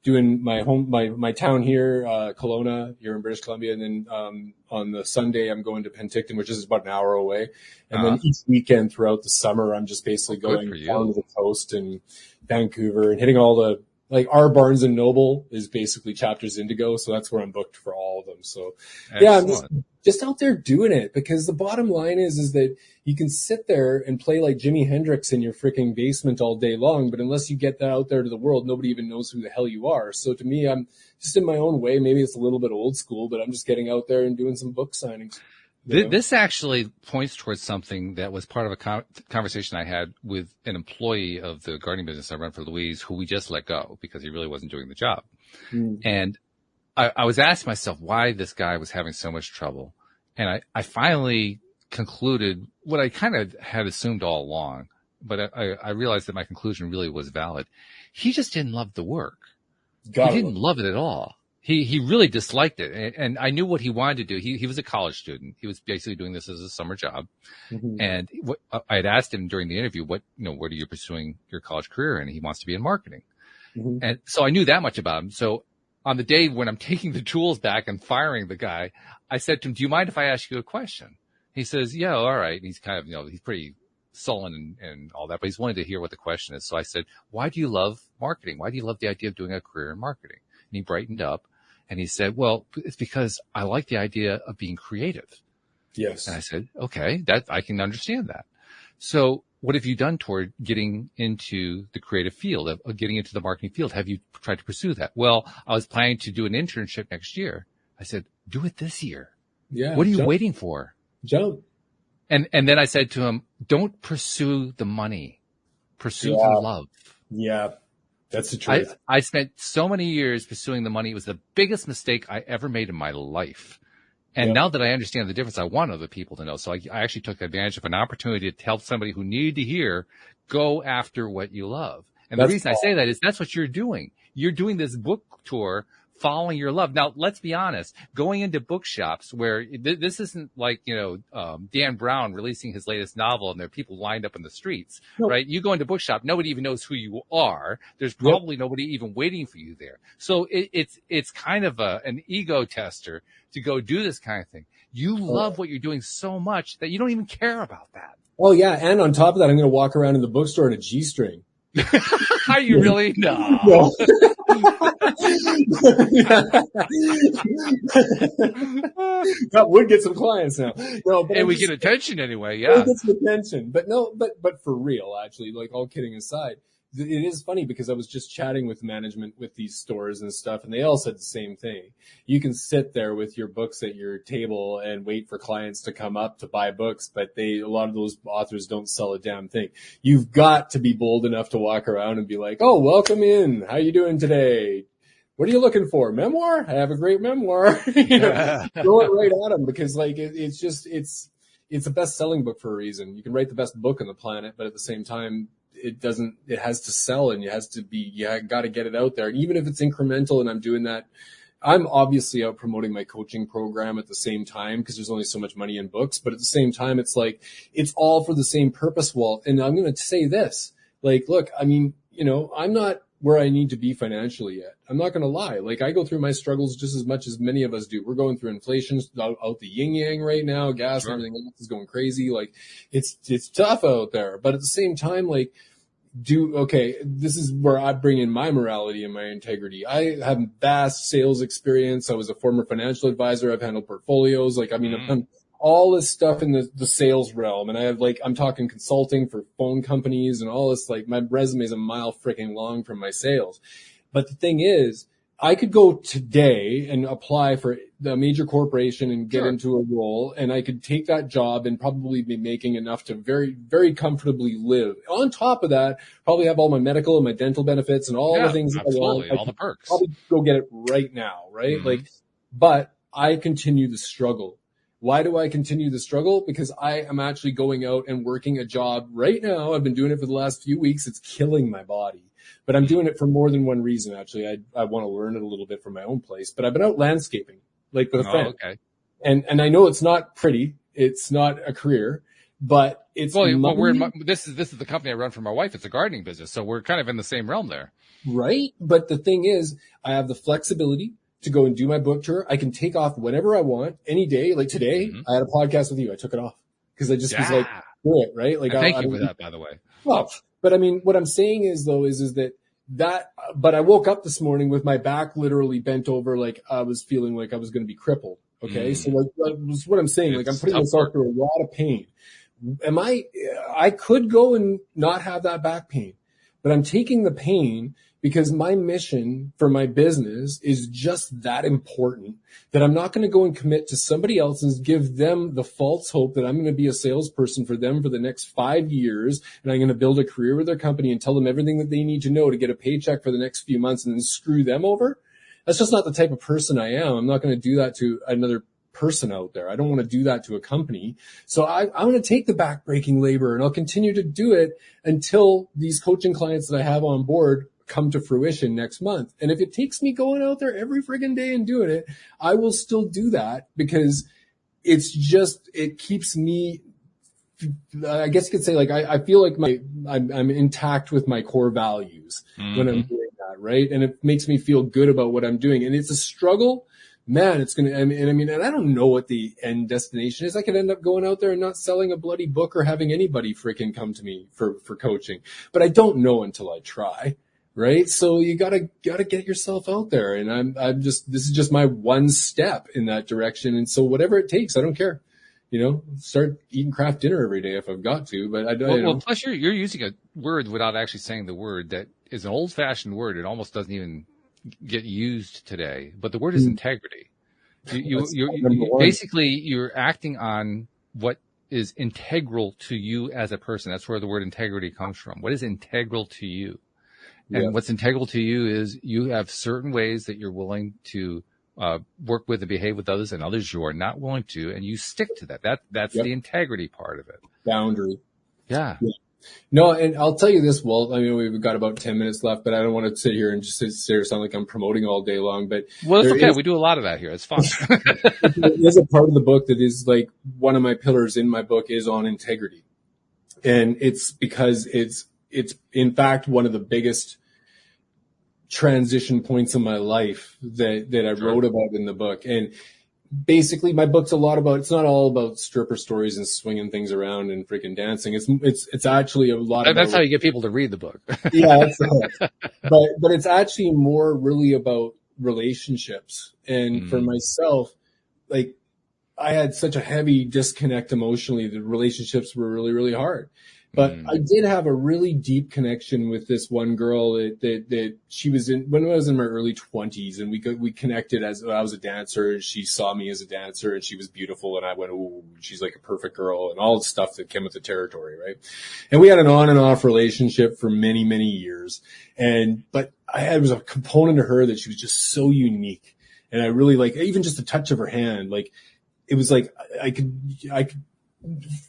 doing my town here, Kelowna, here in British Columbia. And then, on the Sunday, I'm going to Penticton, which is about an hour away. And then each weekend throughout the summer, I'm just basically going down to the coast and Vancouver and hitting all the, like our Barnes and Noble is basically Chapters Indigo. So that's where I'm booked for all of them. So yeah, I'm just out there doing it, because the bottom line is that you can sit there and play like Jimi Hendrix in your freaking basement all day long, but unless you get that out there to the world, nobody even knows who the hell you are. So to me, I'm just in my own way. Maybe it's a little bit old school, but I'm just getting out there and doing some book signings. This actually points towards something that was part of a conversation I had with an employee of the gardening business I run for Louise, who we just let go because he really wasn't doing the job. And I was asking myself why this guy was having so much trouble. And I finally concluded what I kind of had assumed all along, but I realized that my conclusion really was valid. He just didn't love the work. He didn't love it at all. He really disliked it. And I knew what he wanted to do. He was a college student. He was basically doing this as a summer job. And I had asked him during the interview, what are you pursuing your college career? And he wants to be in marketing. And so I knew that much about him. So on the day when I'm taking the tools back and firing the guy, I said to him, do you mind if I ask you a question? He says, yeah, all right. And he's kind of, he's pretty sullen and all that, but he's wanting to hear what the question is. So I said, why do you love marketing? Why do you love the idea of doing a career in marketing? And he brightened up and he said, well, it's because I like the idea of being creative. Yes. And I said, okay, I can understand that. So what have you done toward getting into the creative field, of getting into the marketing field? Have you tried to pursue that? Well, I was planning to do an internship next year. I said, do it this year. Yeah. What are you waiting for? Jump. And then I said to him, don't pursue the money, pursue the love. Yeah. That's the truth. I spent so many years pursuing the money. It was the biggest mistake I ever made in my life. And now that I understand the difference, I want other people to know. So I actually took advantage of an opportunity to help somebody who needed to hear, go after what you love. And the reason I say that is that's what you're doing. You're doing this book tour following your love. Now, let's be honest, going into bookshops where this isn't like, Dan Brown releasing his latest novel and there are people lined up in the streets, right? You go into a bookshop, nobody even knows who you are. There's probably nobody even waiting for you there. So it's kind of an ego tester to go do this kind of thing. You love what you're doing so much that you don't even care about that. Oh yeah. And on top of that, I'm going to walk around in the bookstore in a G-string. Are you really? No. That would get some clients now. No, but and we get attention anyway. Yeah. We get some attention, but for real, actually, like all kidding aside, it is funny because I was just chatting with management with these stores and stuff, and they all said the same thing. You can sit there with your books at your table and wait for clients to come up to buy books, but a lot of those authors don't sell a damn thing. You've got to be bold enough to walk around and be like, "Oh, welcome in. How you doing today? What are you looking for? Memoir? I have a great memoir." Throw it right at them, because like it's a best-selling book for a reason. You can write the best book on the planet, but at the same time, it has to sell, and you got to get it out there. And even if it's incremental, and I'm doing that, I'm obviously out promoting my coaching program at the same time, because there's only so much money in books, but at the same time, it's like, it's all for the same purpose, Walt. And I'm going to say this, like, look, I mean, I'm not where I need to be financially yet. I'm not going to lie. Like, I go through my struggles just as much as many of us do. We're going through inflation out the yin yang right now. Gas and everything else is going crazy. Like, it's tough out there. But at the same time, like, this is where I bring in my morality and my integrity. I have vast sales experience. I was a former financial advisor. I've handled portfolios. I've done all this stuff in the sales realm. And I have I'm talking consulting for phone companies and all this. My resume is a mile freaking long from my sales. But the thing is, I could go today and apply for the major corporation and get into a role, and I could take that job and probably be making enough to very, very comfortably live. On top of that, probably have all my medical and my dental benefits and all the things that I want. All the perks. Probably go get it right now, right? But I continue the struggle. Why do I continue the struggle? Because I am actually going out and working a job right now. I've been doing it for the last few weeks. It's killing my body. But I'm doing it for more than one reason, actually. I want to learn it a little bit from my own place. But I've been out landscaping, with a friend. Okay. And I know it's not pretty. It's not a career, but it's this is the company I run for my wife. It's a gardening business. So we're kind of in the same realm there. Right. But the thing is, I have the flexibility to go and do my book tour. I can take off whenever I want, any day. Like today, I had a podcast with you. I took it off because I just was like, do it, right? Thank you for that, by the way. Well, but I mean, what I'm saying is but I woke up this morning with my back literally bent over, I was feeling like I was going to be crippled. Okay. So that was what I'm saying. I'm putting myself through a lot of pain. I could go and not have that back pain, but I'm taking the pain because my mission for my business is just that important that I'm not going to go and commit to somebody else and give them the false hope that I'm going to be a salesperson for them for the next 5 years. And I'm going to build a career with their company and tell them everything that they need to know to get a paycheck for the next few months and then screw them over. That's just not the type of person I am. I'm not going to do that to another person out there. I don't want to do that to a company. So I'm going to take the backbreaking labor and I'll continue to do it until these coaching clients that I have on board come to fruition next month. And if it takes me going out there every friggin' day and doing it, I will still do that because it keeps me, I guess you could say I feel like I'm intact with my core values when I'm doing that, right? And it makes me feel good about what I'm doing. And it's a struggle, man. It's going to, and I don't know what the end destination is. I could end up going out there and not selling a bloody book or having anybody freaking come to me for coaching, but I don't know until I try. Right. So you gotta get yourself out there. And this is just my one step in that direction. And so whatever it takes, I don't care, start eating craft dinner every day if I've got to, but I don't. Well, plus you're using a word without actually saying the word that is an old fashioned word. It almost doesn't even get used today, but the word is integrity. You're acting on what is integral to you as a person. That's where the word integrity comes from. What is integral to you? And what's integral to you is you have certain ways that you're willing to work with and behave with others and others you are not willing to, and you stick to that. That's the integrity part of it. Boundary. Yeah. No, and I'll tell you this, Walt. We've got about 10 minutes left, but I don't want to sit here and just sit there sound like I'm promoting all day long. But it's okay. We do a lot of that here. It's fun. There's a part of the book that is one of my pillars in my book is on integrity, and it's because it's in fact one of the biggest transition points in my life that I wrote about in the book. And basically my book's it's not all about stripper stories and swinging things around and freaking dancing. It's actually a lot of, that's how you get people to read the book. Yeah, that's right. But it's actually more really about relationships. And for myself, I had such a heavy disconnect emotionally. The relationships were really, really hard. But I did have a really deep connection with this one girl that she was when I was in my early 20s, and we connected as I was a dancer, and she saw me as a dancer, and she was beautiful, and I went, "Ooh, she's like a perfect girl," and all the stuff that came with the territory, right? And we had an on and off relationship for many, many years, but there was a component to her that she was just so unique, and I really even just a touch of her hand, it was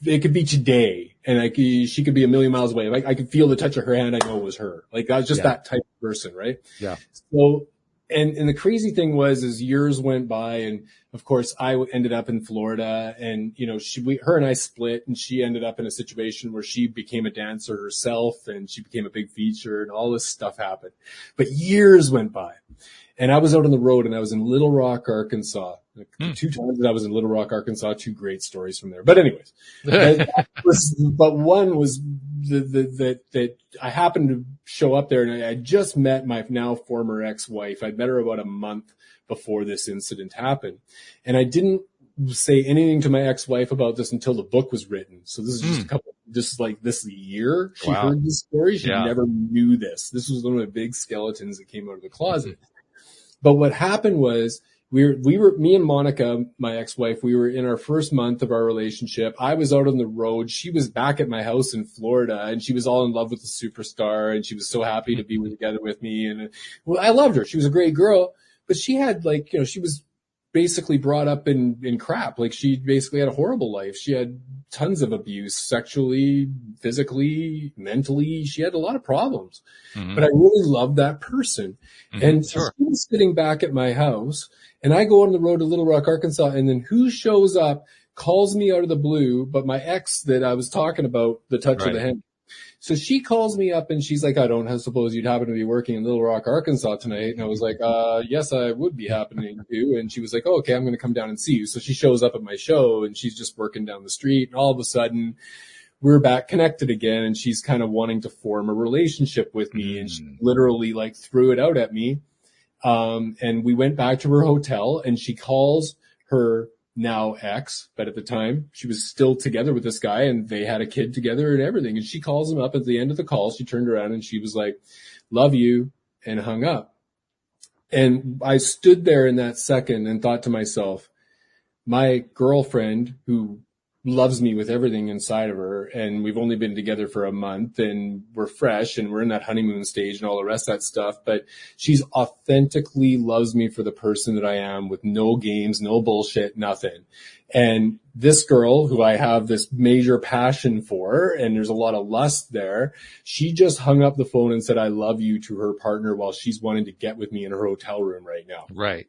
it could be today, and she could be a million miles away. I could feel the touch of her hand. I know it was her. I was just that type of person, right? Yeah. So, and the crazy thing was, as years went by, and of course I ended up in Florida, and her and I split, and she ended up in a situation where she became a dancer herself, and she became a big feature, and all this stuff happened. But years went by, and I was out on the road, and I was in Little Rock, Arkansas. The 2 times that I was in Little Rock, Arkansas, 2 great stories from there. But anyways, but one was that I happened to show up there, and I just met my now former ex-wife. I'd met her about a month before this incident happened, and I didn't say anything to my ex-wife about this until the book was written. So this is just like this year she heard this story. She never knew this. This was one of the big skeletons that came out of the closet. But what happened was we were, me and Monica, my ex-wife, we were in our first month of our relationship. I was out on the road. She was back at my house in Florida, and she was all in love with the superstar, and she was so happy to be together with me. And well, I loved her. She was a great girl, but she had she was basically brought up in crap. Like, she basically had a horrible life. She had tons of abuse, sexually, physically, mentally. She had a lot of problems, but I really loved that person. And she was sitting back at my house, and I go on the road to Little Rock, Arkansas, and then who shows up, calls me out of the blue, but my ex that I was talking about, the touch of the hand. So she calls me up and she's like, I don't suppose you'd happen to be working in Little Rock, Arkansas tonight. And I was like, yes, I would be happening to. And she was like, oh, okay, I'm going to come down and see you. So she shows up at my show, and she's just working down the street. And all of a sudden we're back connected again. And she's kind of wanting to form a relationship with me. And she literally like threw it out at me. And we went back to her hotel, and she calls her now ex, but at the time she was still together with this guy, and they had a kid together and everything. And she calls him up at the end of the call. She turned around and she was like, love you, and hung up. And I stood there in that second and thought to myself, my girlfriend, who loves me with everything inside of her, and we've only been together for a month, and we're fresh, and we're in that honeymoon stage and all the rest of that stuff, but she's authentically loves me for the person that I am, with no games, no bullshit, nothing. And this girl, who I have this major passion for, and there's a lot of lust there, she just hung up the phone and said, I love you, to her partner, while she's wanting to get with me in her hotel room right now. Right.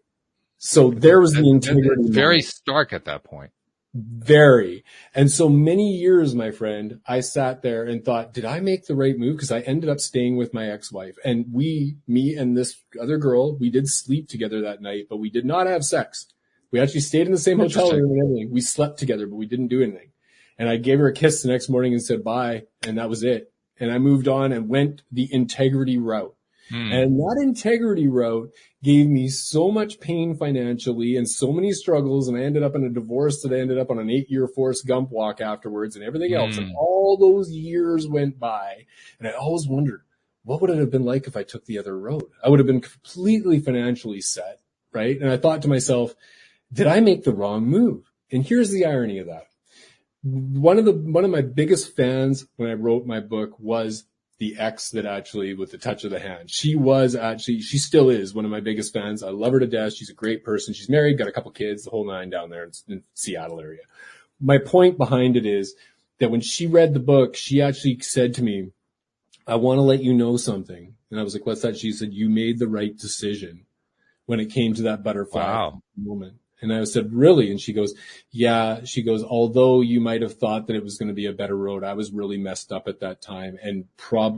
So there was the integrity. Very stark at that point. Very. And so many years, my friend, I sat there and thought, did I make the right move? Because I ended up staying with my ex-wife, and me and this other girl, we did sleep together that night, but we did not have sex. We actually stayed in the same hotel room and everything. We slept together, but we didn't do anything. And I gave her a kiss the next morning and said bye, and that was it. And I moved on and went the integrity route. And that integrity route gave me so much pain financially and so many struggles. And I ended up in a divorce that I ended up on an 8-year Forrest Gump walk afterwards and everything else. And all those years went by. And I always wondered, what would it have been like if I took the other road? I would have been completely financially set, right? And I thought to myself, did I make the wrong move? And here's the irony of that. One of my biggest fans when I wrote my book was the ex that actually, with the touch of the hand. She still is one of my biggest fans. I love her to death. She's a great person. She's married, got a couple kids, the whole nine down there in Seattle area. My point behind it is that when she read the book, she actually said to me, I want to let you know something. And I was like, what's that? She said, you made the right decision when it came to that butterfly moment. And I said, really? And she goes, yeah. She goes, although you might have thought that it was going to be a better road, I was really messed up at that time, and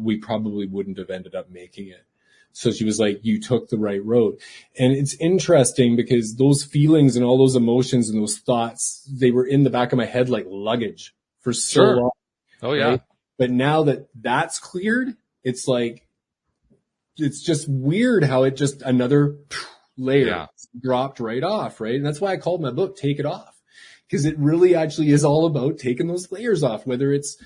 we probably wouldn't have ended up making it. So she was like, you took the right road. And it's interesting because those feelings and all those emotions and those thoughts, they were in the back of my head like luggage for so long. Oh yeah. Right? But now that that's cleared, it's like, it's just weird how it just another layer dropped right off, right? And that's why I called my book Take It Off, because it really actually is all about taking those layers off, whether it's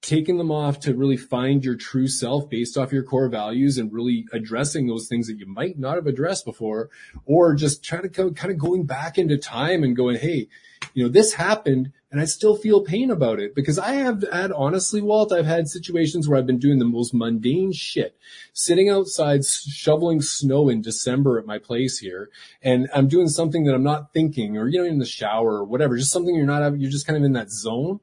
taking them off to really find your true self based off your core values and really addressing those things that you might not have addressed before, or just trying to kind of going back into time and going, hey, this happened and I still feel pain about it. Because I have had, honestly, Walt, I've had situations where I've been doing the most mundane shit, sitting outside shoveling snow in December at my place here, and I'm doing something that I'm not thinking, or, in the shower or whatever, just something you're just kind of in that zone.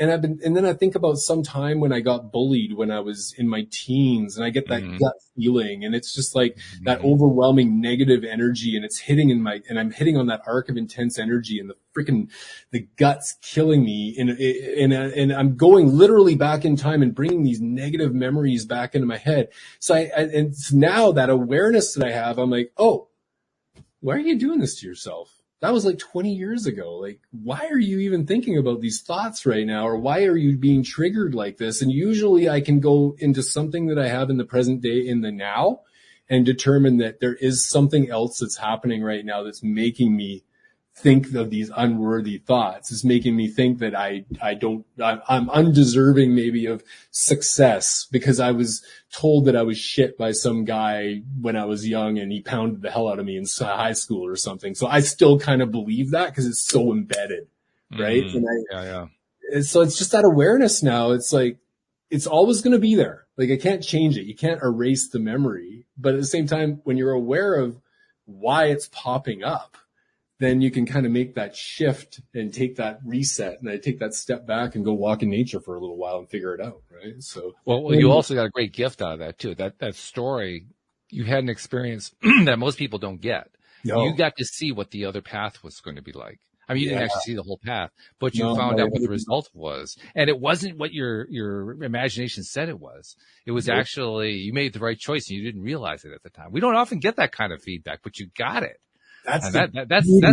And then I think about some time when I got bullied when I was in my teens, and I get that gut feeling, and it's just like that overwhelming negative energy, and it's hitting and I'm hitting on that arc of intense energy, and the gut's killing me, and I'm going literally back in time and bringing these negative memories back into my head. So and now that awareness that I have, I'm like, oh, why are you doing this to yourself? that was like 20 years ago. Like, why are you even thinking about these thoughts right now? Or why are you being triggered like this? And usually I can go into something that I have in the present day, in the now, and determine that there is something else that's happening right now that's making me think of these unworthy thoughts. It's making me think that I'm undeserving maybe of success because I was told that I was shit by some guy when I was young and he pounded the hell out of me in high school or something. So I still kind of believe that because it's so embedded, right? And so it's just that awareness now. It's like, it's always going to be there. Like, I can't change it. You can't erase the memory. But at the same time, when you're aware of why it's popping up, then you can kind of make that shift and take that reset and I take that step back and go walk in nature for a little while and figure it out. Right. So, well, you also got a great gift out of that too. That story, you had an experience that most people don't get. No. You got to see what the other path was going to be like. I mean, you didn't actually see the whole path, but you found out what the result was. And it wasn't what your imagination said it was. It was actually, you made the right choice and you didn't realize it at the time. We don't often get that kind of feedback, but you got it. That's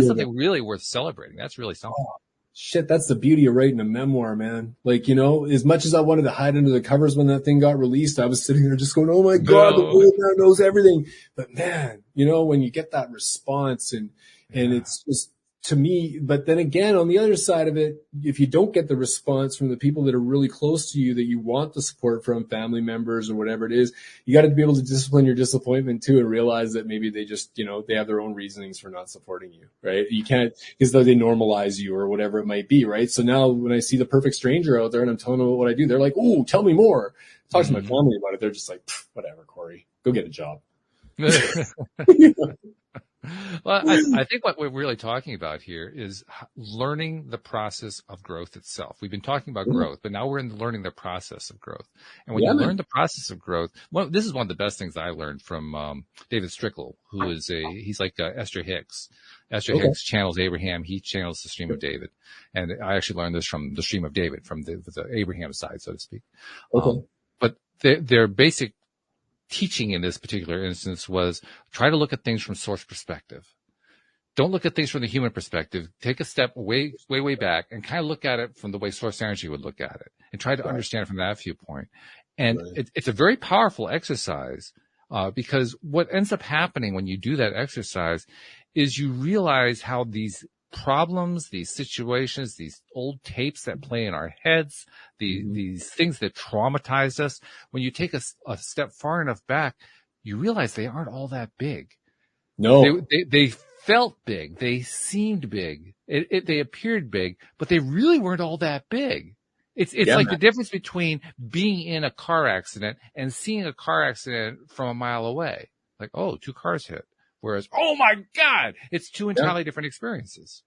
something really worth celebrating. That's really something. Oh, shit, that's the beauty of writing a memoir, man. Like, you know, as much as I wanted to hide under the covers when that thing got released, I was sitting there just going, oh my God, the world now knows everything. But man, you know, when you get that response and it's just, to me, but then again, on the other side of it, if you don't get the response from the people that are really close to you that you want the support from, family members or whatever it is, you got to be able to discipline your disappointment too and realize that maybe they just, you know, they have their own reasonings for not supporting you, right? You can't, because though they normalize you or whatever it might be, right? So now when I see the perfect stranger out there and I'm telling them what I do, they're like, oh, tell me more. Talk to my family about it. They're just like, whatever, Corey, go get a job. Well, I think what we're really talking about here is learning the process of growth itself. We've been talking about growth, but now we're in learning the process of growth. And when you learn the process of growth, well, this is one of the best things I learned from David Strickle, who is he's like Esther Hicks. Esther Hicks channels Abraham. He channels the stream of David. And I actually learned this from the stream of David, from the Abraham side, so to speak. But their basic teaching in this particular instance was try to look at things from source perspective. Don't look at things from the human perspective. Take a step way back and kind of look at it from the way source energy would look at it and try to understand it from that viewpoint. And it's a very powerful exercise, because what ends up happening when you do that exercise is you realize how these problems, these situations, these old tapes that play in our heads, these things that traumatized us, when you take a step far enough back, you realize they aren't all that big. No. They felt big. They seemed big. They appeared big, but they really weren't all that big. It's like the difference between being in a car accident and seeing a car accident from a mile away. Like, oh, 2 cars hit. Whereas, oh my God, it's 2 entirely different experiences.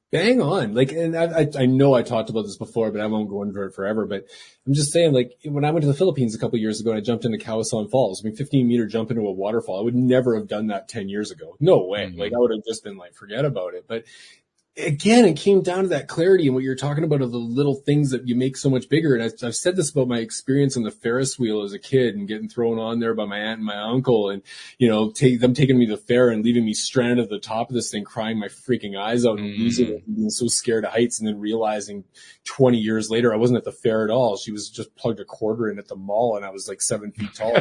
Bang on. Like, and I know I talked about this before, but I won't go into it forever. But I'm just saying, like, when I went to the Philippines a couple of years ago and I jumped into Kawasan Falls, 15-meter jump into a waterfall, I would never have done that 10 years ago. No way. Like, I would have just been like, forget about it. But again, it came down to that clarity and what you're talking about of the little things that you make so much bigger. And I've said this about my experience on the Ferris wheel as a kid and getting thrown on there by my aunt and my uncle and, you know, them taking me to the fair and leaving me stranded at the top of this thing, crying my freaking eyes out and losing it and being so scared of heights. And then realizing 20 years later, I wasn't at the fair at all. She was just plugged a quarter in at the mall and I was like 7 feet tall.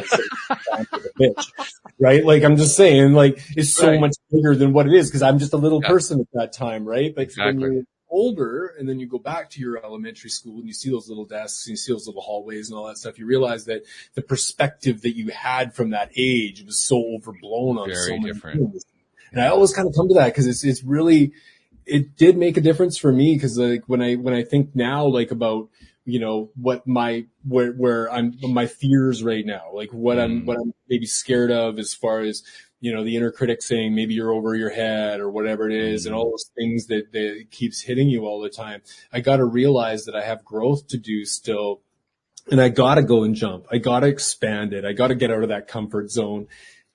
Right? Like, I'm just saying, like, it's so much bigger than what it is because I'm just a little person at that time, right? But when you're older and then you go back to your elementary school and you see those little desks and you see those little hallways and all that stuff, you realize that the perspective that you had from that age was so overblown on so many things. And I always kind of come to that because it's really, it did make a difference for me because like when I think now like about, you know, what where I'm my fears right now, like what I'm maybe scared of as far as, you know, the inner critic saying maybe you're over your head or whatever it is, and all those things that keeps hitting you all the time. I got to realize that I have growth to do still, and I got to go and jump. I got to expand it. I got to get out of that comfort zone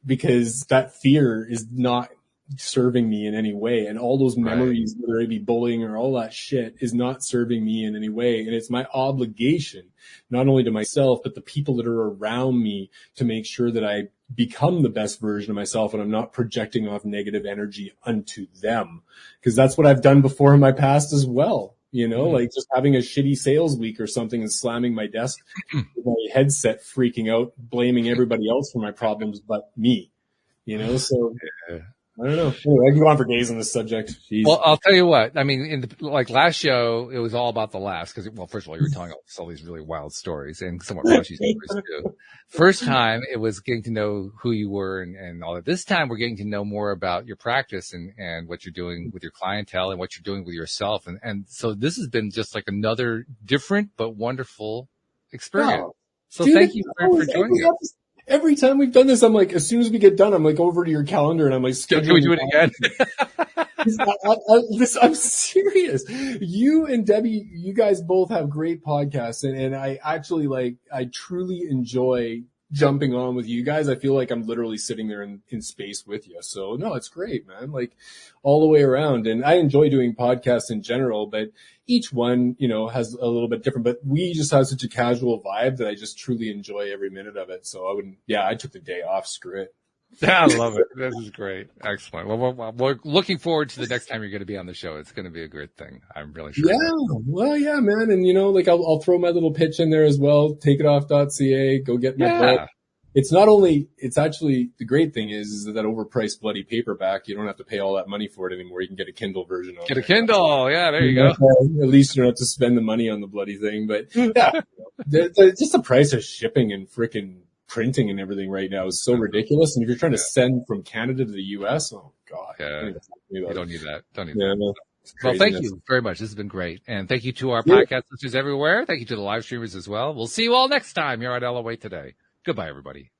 because that fear is not serving me in any way. And all those memories, whether it be bullying or all that shit, is not serving me in any way. And it's my obligation, not only to myself, but the people that are around me, to make sure that I become the best version of myself and I'm not projecting off negative energy unto them. Because that's what I've done before in my past as well. Like just having a shitty sales week or something and slamming my desk with my headset, freaking out, blaming everybody else for my problems but me. So I don't know. Anyway, I can go on for days on this subject. Jeez. Well, I'll tell you what. I mean, in the last show, it was all about the laughs because, first of all, you were telling us all these really wild stories and somewhat rushy stories too. First time, it was getting to know who you were and all that. This time, we're getting to know more about your practice and what you're doing with your clientele and what you're doing with yourself. And so this has been just like another different but wonderful experience. Wow. So dude, thank you for joining us. Every time we've done this, I'm like, as soon as we get done, I'm like over to your calendar and I'm like, can we do it again? I'm serious. You and Debbie, you guys both have great podcasts, and I actually I truly enjoy jumping on with you guys. I feel like I'm literally sitting there in space with you. So no, it's great, man. Like all the way around. And I enjoy doing podcasts in general, but each one, has a little bit different, but we just have such a casual vibe that I just truly enjoy every minute of it. So I took the day off. Screw it. Yeah, I love it. This is great. Excellent. Well, we're looking forward to the next time you're going to be on the show. It's going to be a great thing. I'm really sure. Yeah. Well, yeah, man. And I'll throw my little pitch in there as well. Takeitoff.ca. Go get my book. It's actually, the great thing is that overpriced bloody paperback, you don't have to pay all that money for it anymore. You can get a Kindle version of it. Get a Kindle. Yeah, there you go. At least you don't have to spend the money on the bloody thing. But yeah, just the price of shipping and frickin' printing and everything right now is so ridiculous. And if you're trying to send from Canada to the US, oh God. Yeah. You don't need that. No. Well, thank you very much. This has been great. And thank you to our podcast listeners everywhere. Thank you to the live streamers as well. We'll see you all next time here at LOA Today. Goodbye, everybody.